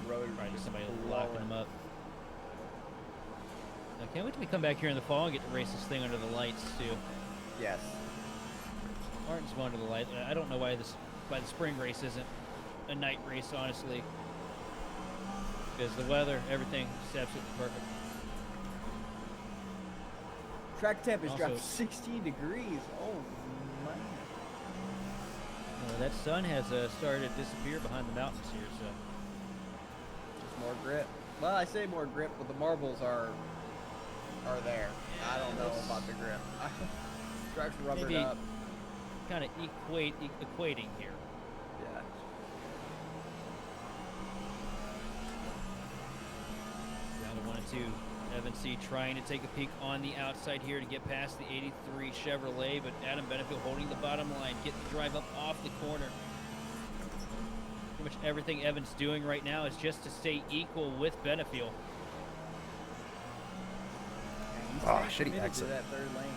Road Right, just somebody blowing. locking them up. I can't wait till we come back here in the fall and get to race this thing under the lights too. Yes. Martin's going to the light. I don't know why the spring race isn't a night race, honestly. Because the weather, everything, is absolutely perfect. Track temp has Also- dropped 16 degrees. Oh man. That sun has started to disappear behind the mountains here, so. Just more grip. Well, I say more grip, but the marbles are there. I don't know that's- about the grip. Track's rubbered Maybe up. kind of equating here. Yeah. Down to 1 and 2. Evan C trying to take a peek on the outside here to get past the 83 Chevrolet, but Adam Benefield holding the bottom line, getting the drive up off the corner. Pretty much everything Evan's doing right now is just to stay equal with Benefield. And he's Oh, staying shitty committed exit. to that third lane.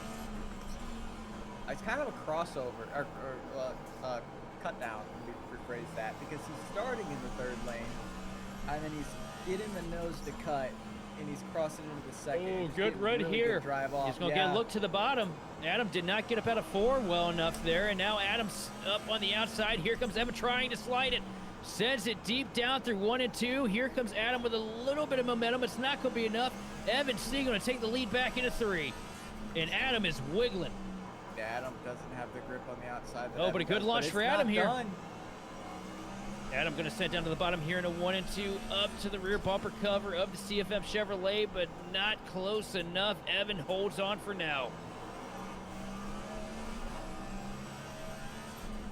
It's kind of a crossover, or cut down, let me rephrase that, because he's starting in the third lane, and then he's getting the nose to cut, and he's crossing into the second. Oh, and he's good getting run really here. Good drive off. He's going to get a look to the bottom. Adam did not get up out of 4 well enough there, and now Adam's up on the outside. Here comes Evan trying to slide it. Sends it deep down through 1 and 2. Here comes Adam with a little bit of momentum. It's not going to be enough. Evan still going to take the lead back into 3. And Adam is wiggling. Yeah, Adam doesn't have the grip on the outside. Oh, but a good launch for Adam here. Done. Adam going to send down to the bottom here in a 1 and 2, up to the rear bumper cover of the CFM Chevrolet, but not close enough. Evan holds on for now.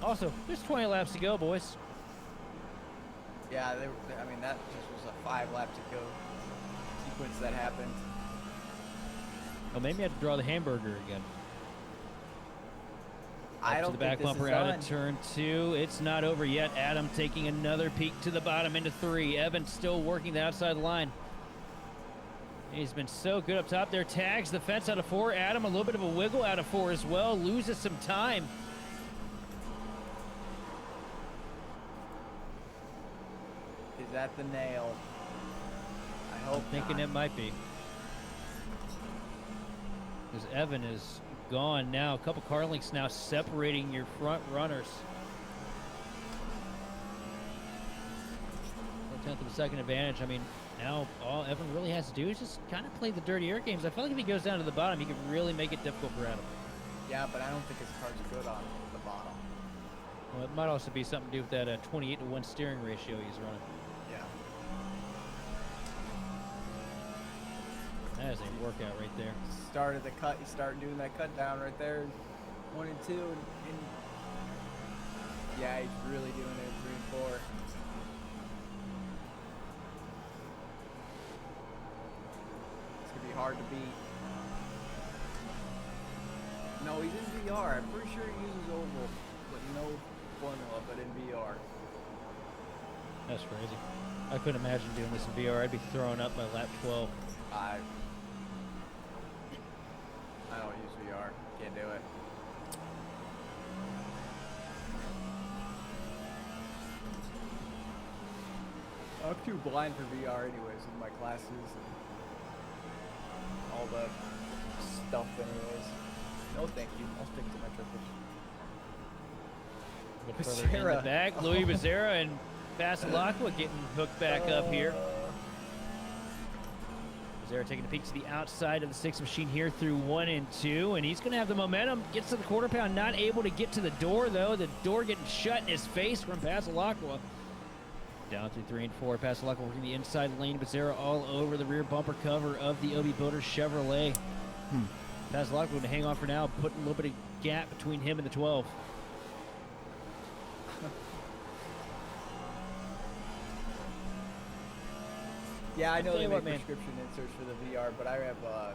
Also, there's 20 laps to go, boys. Yeah, I mean, that just was a 5 lap to go sequence that happened. Oh, maybe I have to draw the hamburger again. I Up don't to the back think this bumper is out done. of turn 2. It's not over yet. Adam taking another peek to the bottom into 3. Evan still working the outside line. He's been so good up top there. Tags the fence out of 4. Adam a little bit of a wiggle out of 4 as well. Loses some time. Is that the nail? I hope I'm thinking not. it might be. Because Evan is gone now. A couple car links now separating your front runners. 1/10 of a second advantage. I mean, now all Evan really has to do is just kind of play the dirty air games. I feel like if he goes down to the bottom, he can really make it difficult for Adam. Yeah, but I don't think his car's good on the bottom. Well, it might also be something to do with that 28-to-1 steering ratio he's running. Yeah. That is a workout right there. Started the cut. You start doing that cut down right there. 1 and 2, and yeah, he's really doing it in 3 and 4. It's gonna be hard to beat. No, he's in VR. I'm pretty sure he uses oval, but no formula, but in VR. That's crazy. I couldn't imagine doing this in VR. I'd be throwing up by lap 12. I don't use VR. Can't do it. I'm too blind for VR anyways with my classes and all the stuff anyways. No thank you. I'll stick to my triples. Bit further in the Becerra. back, Louis Becerra and Vasilakwa getting hooked back up here. Becerra taking a peek to the outside of the 6 machine here through 1 and 2, and he's going to have the momentum. Gets to the quarter pound, not able to get to the door though. The door getting shut in his face from Vasilakwa. Down through 3 and 4, Vasilakwa working the inside lane. Becerra all over the rear bumper cover of the OB Builder Chevrolet. Vasilakwa going to hang on for now, putting a little bit of gap between him and the 12. Yeah, I know tell they you make what, man. prescription inserts for the VR, but I have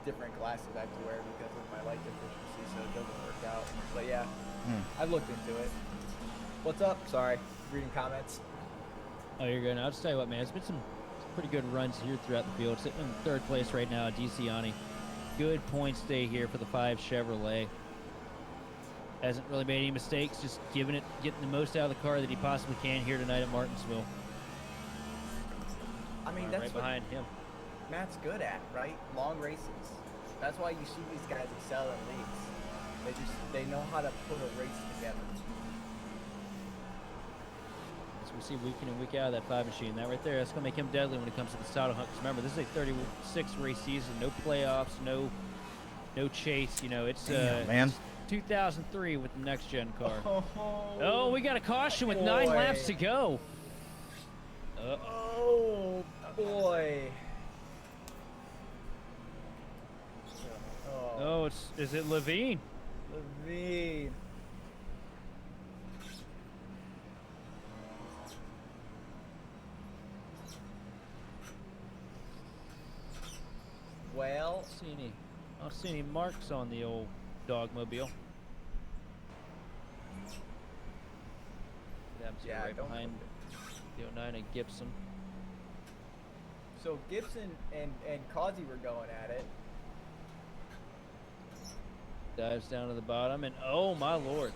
different glasses I have to wear because of my light deficiency, so it doesn't work out. But yeah, I've looked into it. What's up? Sorry, reading comments. Oh, you're good. I'll just tell you what, man. It's been some pretty good runs here throughout the field. Sitting in 3rd place right now, DeCiani. Good points day here for the 5 Chevrolet. Hasn't really made any mistakes. Just getting the most out of the car that he possibly can here tonight at Martinsville. I mean, Right that's what behind him. Matt's good at, right? Long races. That's why you see these guys excel in leagues. They know how to put a race together. As we see week in and week out of that 5 machine. That right there, that's going to make him deadly when it comes to the title hunt. 'Cause remember, this is a 36 race season. No playoffs, no chase. You know, it's Damn, man. it's 2003 with the next gen car. Oh, Oh, we got a caution with 9 boy. laps to go. Oh boy. Oh, is it Levine? Levine. well. I don't see any marks on the old dogmobile. That's Yeah, right don't behind the 09 and Gibson. So Gibson and Causey were going at it. Dives down to the bottom, and oh my lord.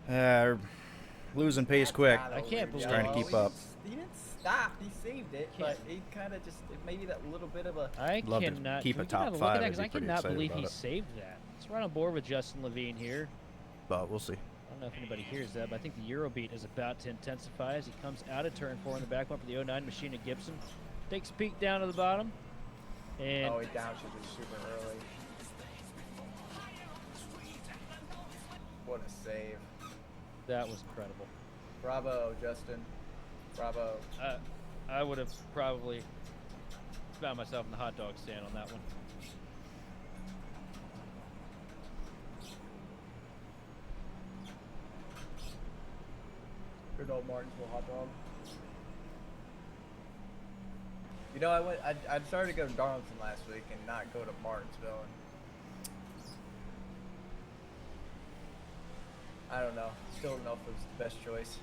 I mean, Losing pace that's quick. not a I can't weird believe trying to yellow. keep up. He didn't stop. He saved it, but Can't- he kind of just maybe that little bit of a. I Love to cannot keep can a we top have a look five, at that? I'd 'Cause be I pretty cannot excited believe about he it. saved that. It's right on board with Justin Levine here. But we'll see. I don't know if anybody hears that, but I think the Eurobeat is about to intensify as he comes out of turn 4 in the back one for the 09 machine at Gibson. Takes a peek down to the bottom. And Oh, he downshifted super early. What a save! that was incredible. Bravo, Justin. Bravo. I would have probably found myself in the hot dog stand on that one. Good old Martinsville hot dog. You know, I started to go to Darlington last week and not go to Martinsville. And I don't know. Still don't know if it was the best choice.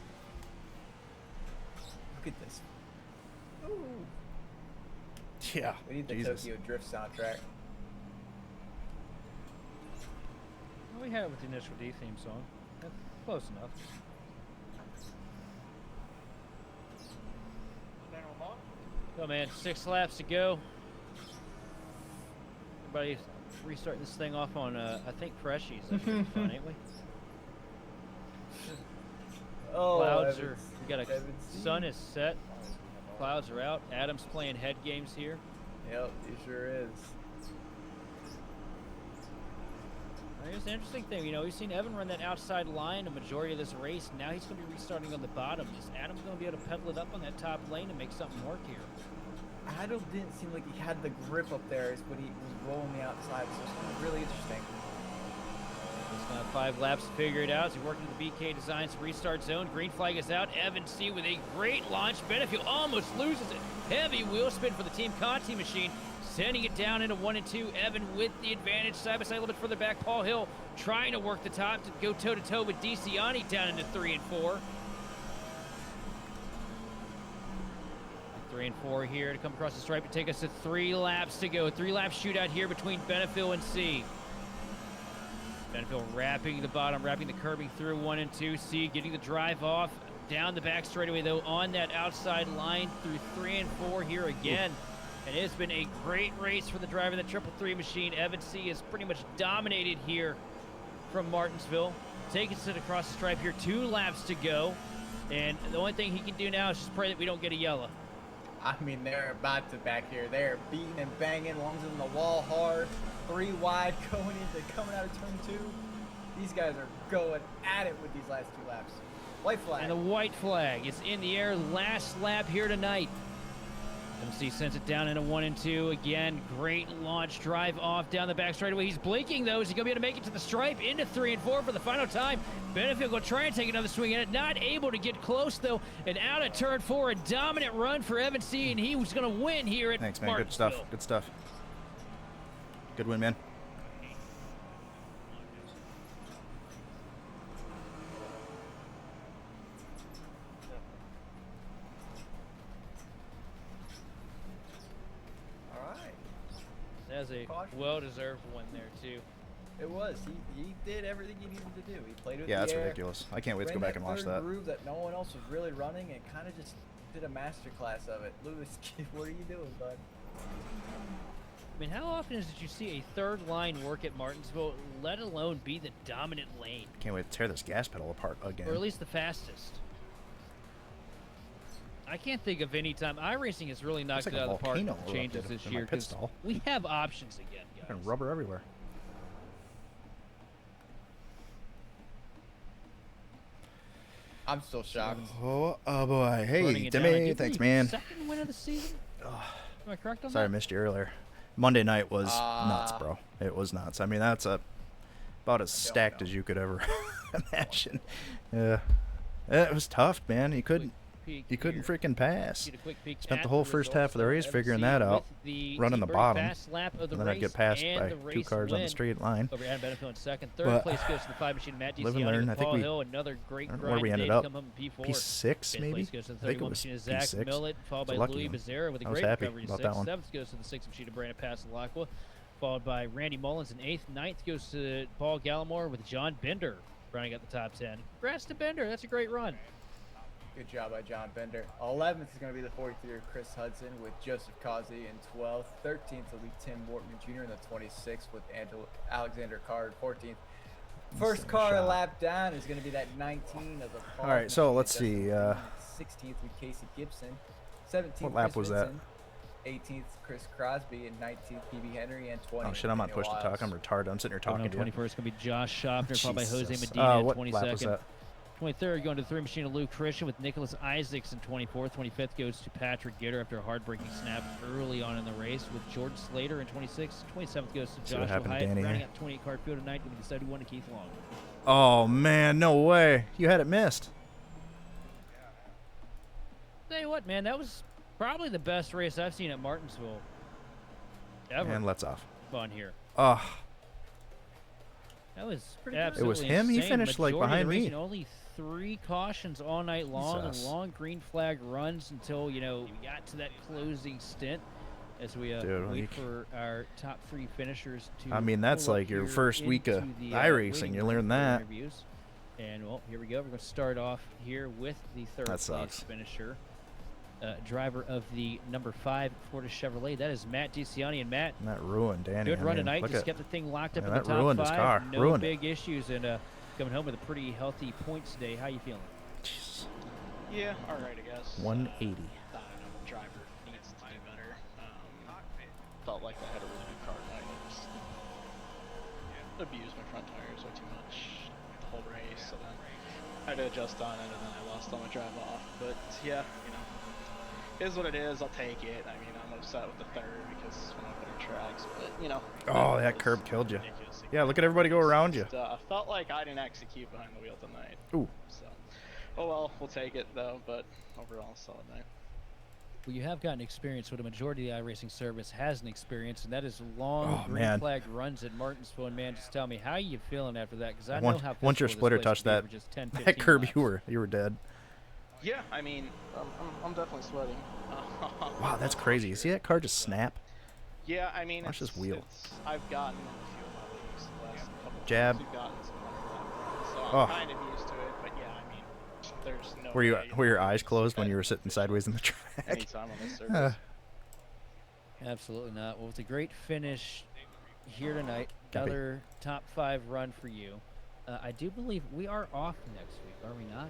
Look at this. Ooh. Yeah. We need the Jesus. Tokyo Drift soundtrack. Well, we had it with the Initial D theme song. That's close enough. Oh man, 6 laps to go. Everybody restart this thing off on, I think, Freshies. That should be fun, ain't we? Oh, Clouds Evans. are, we got a, Evans. sun is set. Clouds are out. Adam's playing head games here. Yep, he sure is. Here's the interesting thing, you know, we've seen Evan run that outside line a majority of this race. Now he's going to be restarting on the bottom. Is Adam going to be able to pedal it up on that top lane and make something work here? Adam didn't seem like he had the grip up there is when he was rolling the outside, so it's gonna be really interesting. He's got 5 laps to figure it out as he worked with the BK Designs restart zone. Green flag is out. Evan C with a great launch. Benefield almost loses it. Heavy wheel spin for the Team Conti machine. Sending it down into 1 and 2. Evan with the advantage. Side by side a little bit further back. Paul Hill trying to work the top to go toe-to-toe with DeCiani down into 3 and 4. 3 and 4 here to come across the stripe to take us to 3 laps to go. 3-lap shootout here between Benefield and C. Benefield wrapping the bottom, wrapping the curbing through 1 and 2. C getting the drive off. Down the back straightaway, though, on that outside line through 3 and 4 here again. And it's been a great race for the driver of the 333 machine. Evan C is pretty much dominated here from Martinsville. Taking it across the stripe here. 2 laps to go. And the only thing he can do now is just pray that we don't get a yellow. I mean, they're about to back here. They're beating and banging, lungs in the wall hard. 3 wide coming out of turn 2. These guys are going at it with these last 2 laps. White flag. And the white flag is in the air. Last lap here tonight. MC sends it down into 1 and 2. Again, great launch drive off down the back straightaway. He's blinking though. Is he going to be able to make it to the stripe? Into 3 and 4 for the final time. Benefield will try and take another swing at it. Not able to get close though. And out of turn 4, a dominant run for Evan C. And he was going to win here at Thanks, man. Good Martinsville. stuff. Good stuff. Good win, man. All right. That's a Caution. well-deserved win there too. It was. He did everything he needed to do. He played with Yeah, the that's air, ridiculous. I can't wait to ran go back and watch third that. groove that no one else was really running and kind of just did a master class of it. Lewis, what are you doing, bud? I mean, how often did you see a third line work at Martinsville, let alone be the dominant lane? Can't wait to tear this gas pedal apart again. Or at least the fastest. I can't think of any time. iRacing has really knocked Looks it like out a of the park volcano with changes erupted this in my year pit 'cause stall. we have options again, guys. Fucking rubber everywhere. I'm still shocked. Oh boy. Running Hey, it down. I Timmy. do Thanks, believe man. Second win of the season? Am I correct on Sorry I that? missed you earlier. Monday night was nuts, bro. It was nuts. I mean, that's about as stacked know. as you could ever imagine. Yeah. It was tough, man. peek. You couldn't here. freaking pass. Get a quick peek Spent at the whole first results, half of the though. race Evan figuring C. that with out, the running Team the Birdie bottom, fast lap of the and then I'd race get passed and by the 2 race cars on the win straight line. over Adam Benefield in second. Third But place goes to the 5 machine Matt live and DeCiani learn. with I think Paul we, Hill. Another great I don't know grind where we today ended to up. come home in P4. P6 Fifth maybe. place goes to the I think it 31 was machine of Zach P6. Millett, followed It's a by lucky Louis one. Becerra with a I was great happy recovery to about 6th. that one. 7th goes to the 6 machine of Brandon Passalacqua, followed by Randy Mullins in 8th. 9th goes to Paul Gallimore with John Bender running at the top 10. Congrats to Bender. That's a great run. Good job by John Bender. 11th is going to be the 43 Chris Hudson with Joseph Causey in 12th. 13th will be Tim Morton Jr. in the 26th with Alexander Card 14th. First car a lap down is going to be that 19 of the Paul. All right, so machine, let's Justin see, Green. 16th with Casey Gibson. 17th What lap Chris was that? Vincent. 18th Chris Crosby and 19th PB Henry and 20th. Oh shit, I'm not Daniel pushed to talk. I'm Wiles. retarded. I'm sitting here talking to you. 21st is going to be Josh Schaffner, followed by Jose Jesus. Medina in What 22nd. lap was that? 23rd going to the 3 machine of Luke Christian with Nicholas Isaacs in 24th. 25th goes to Patrick Gitter after a hard-breaking snap early on in the race with Jordan Slater in 26th. 27th goes to See what Joshua happened to Hyatt, Danny rounding here. out 28 car field of 9 with the 71 to Keith Long. Oh man, no way. You had it missed. Tell you what, man, that was probably the best race I've seen at Martinsville ever. And let's off. On here. Oh, That was Pretty good. absolutely It was him? He insane. finished, like, Majority of the behind me. racing, Only 3 cautions all night long Jesus. and long green flag runs until, you know, we got to that closing stint as we Dude, wait you- for our top 3 finishers to I mean, that's pull up like your here first week of into the, iRacing. waiting You room learn for that. interviews. And, well, here we go. We're going to start off here with the third That place sucks. finisher. Driver of the number 5 Florida Chevrolet. That is Matt DeCiani. And Matt, And that ruined Danny. good I run mean, tonight. look Just at- kept the thing locked up Yeah, in the that top ruined 5. his car. No Ruined it. big issues, and coming home with a pretty healthy points today. How you feeling? Jeez. Yeah, all right, I guess. 180. I don't know, the driver needs to do better. Felt like I had a really good car tonight. I just abused my front tires way too much the whole race, so then I had to adjust on it, and then I lost all my drive off. But yeah, you know, it is what it is. I'll take it. I mean, I'm upset with the third because one of the better tracks, but you know. Oh, that was curb killed you. ridiculously Yeah, look at everybody go around you. just, felt like I didn't execute behind the wheel tonight. Ooh. So, oh well, we'll take it though. But overall, solid night. Well, you have gotten experience what a majority of the iRacing service has an experience, and that is long Oh, green man. flag runs at Martinsville. And man, just tell me, how you feeling after that? Because I Once- know how once your physical this splitter place touched can be that- for just 10, That 15 curb, laps. you were dead. Yeah, I mean, I'm definitely sweating. Wow, that's crazy. You see that car just snap? Yeah, I mean, Watch this wheel. I've gotten in a few of my leagues the last couple of Jab. times. We've gotten some better lap runs, so Oh. I'm kind of used to it. But yeah, I mean, there's no. Were you way were your that eyes closed when that you were sitting sideways in the track? Anytime on this Uh, surface. Absolutely not. Well, it's a great finish here tonight. Copy. Another top 5 run for you. I do believe we are off next week, are we not?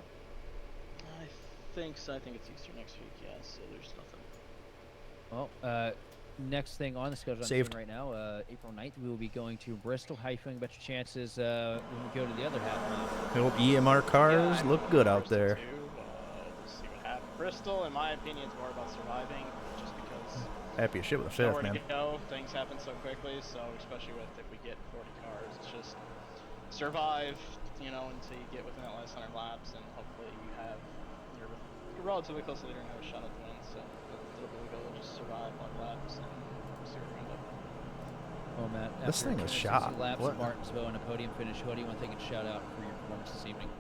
I think so. I think it's Easter next week. Yeah, so there's nothing. Well, next thing on the schedule I'm Saved. seeing right now, April 9th, we will be going to Bristol. How you feeling about your chances when we go to the other half? the old EMR cars Yeah, look good out Bristol there. too. We'll see what happens. Bristol, in my opinion, is more about surviving, just because. Happy as shit with a Nowhere fifth, to man. go. Things happen so quickly, so especially with if we get 40 cars, it's just survive, you know, until you get within that last 100 laps, and hopefully you're relatively close to leader and have a shot at the win. So literally go just survive on laps and see where we end up. Oh, Matt, This after thing was 260 shot. laps What? at Martinsville and a podium finish, what do you want to take a shout out for your performance this evening?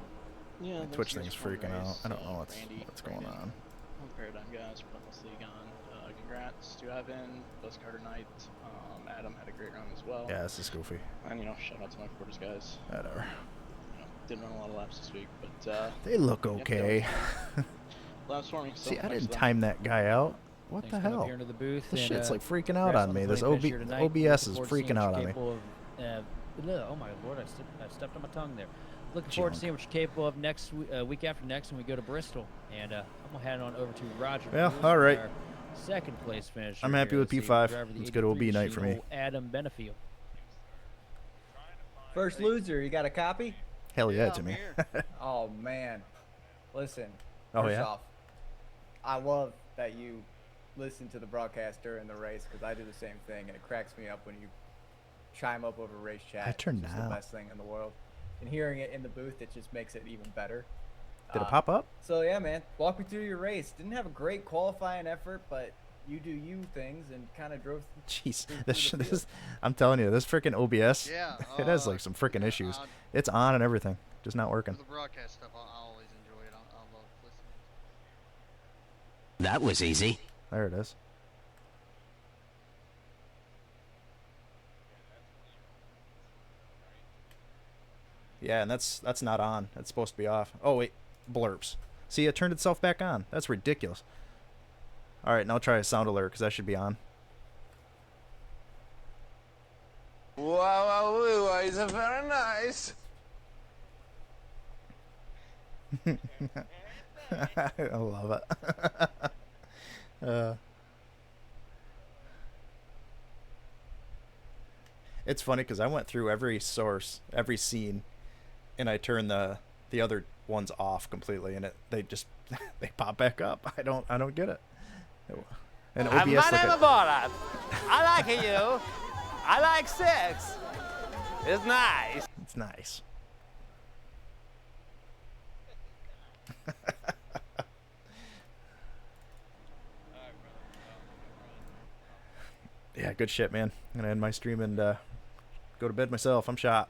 Yeah, My thanks Twitch to thing's this one freaking out. race, I don't know what's Randy, going on. all the Paradigm guys for putting this league on. Congrats to Evan, Buzz Carter Knight. Adam had a great run as well. Yeah, this is goofy. And you know, shout out to my quarters guys. Whatever. You know, didn't run a lot of laps this week, but They look yeah, okay. laps for me. So See, I thanks didn't to them. time that guy out. What Thanks the for coming up hell? here into the booth. This and, shit's like freaking out congrats on me. the This podium finish here tonight. OBS Looking is forward to seeing freaking what out you're on me. capable of, oh my lord, I stepped on my tongue there. Looking forward to Junk. seeing what you're capable of next week after next when we go to Bristol. And I'm going to head on over to Roger. Well, Cruz, all right. our second place finisher. I'm happy here with this evening, P5. driver of the It's good OB 83 night for me. machine, Adam Benefield. First loser, you got a copy? Hell yeah, to me. Oh man, listen. Oh, First yeah? off, I love that you listen to the broadcast during the race because I do the same thing, and it cracks me up when you chime up over race chat. I turned it's just now. the best thing in the world. And hearing it in the booth, it just makes it even better. Did it pop up? So yeah, man, walk me through your race. Didn't have a great qualifying effort, but you do you things and kind of drove. Jeez, through this the this field. is. I'm telling you, this freaking OBS. Yeah, It has like some freaking yeah, issues. It's on and everything, just not For working. the broadcast stuff, I always enjoy it. I love listening. That was easy. There it is. Yeah, and that's not on. It's supposed to be off. Oh wait, blurps. See, it turned itself back on. That's ridiculous. All right, now try a sound alert because that should be on. Wow, it's very nice. I love it. It's funny because I went through every source, every scene, and I turned the other ones off completely, and they just they pop back up. I don't get it. And OBS like I like you. I like sex. It's nice. it's nice. Yeah, good shit, man. I'm gonna end my stream and go to bed myself. I'm shot.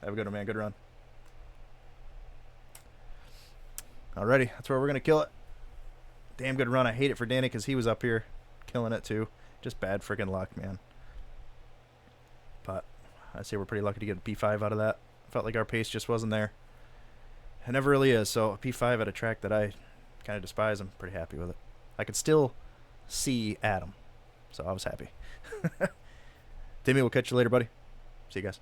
Have a good one, man. Good run. Alrighty, that's where we're gonna kill it. Damn good run. I hate it for Danny because he was up here killing it too. Just bad freaking luck, man. But I'd say we're pretty lucky to get a P5 out of that. Felt like our pace just wasn't there. It never really is. So a P5 at a track that I kind of despise, I'm pretty happy with it. I could still see Adam, so I was happy. Timmy, we'll catch you later, buddy. See you guys.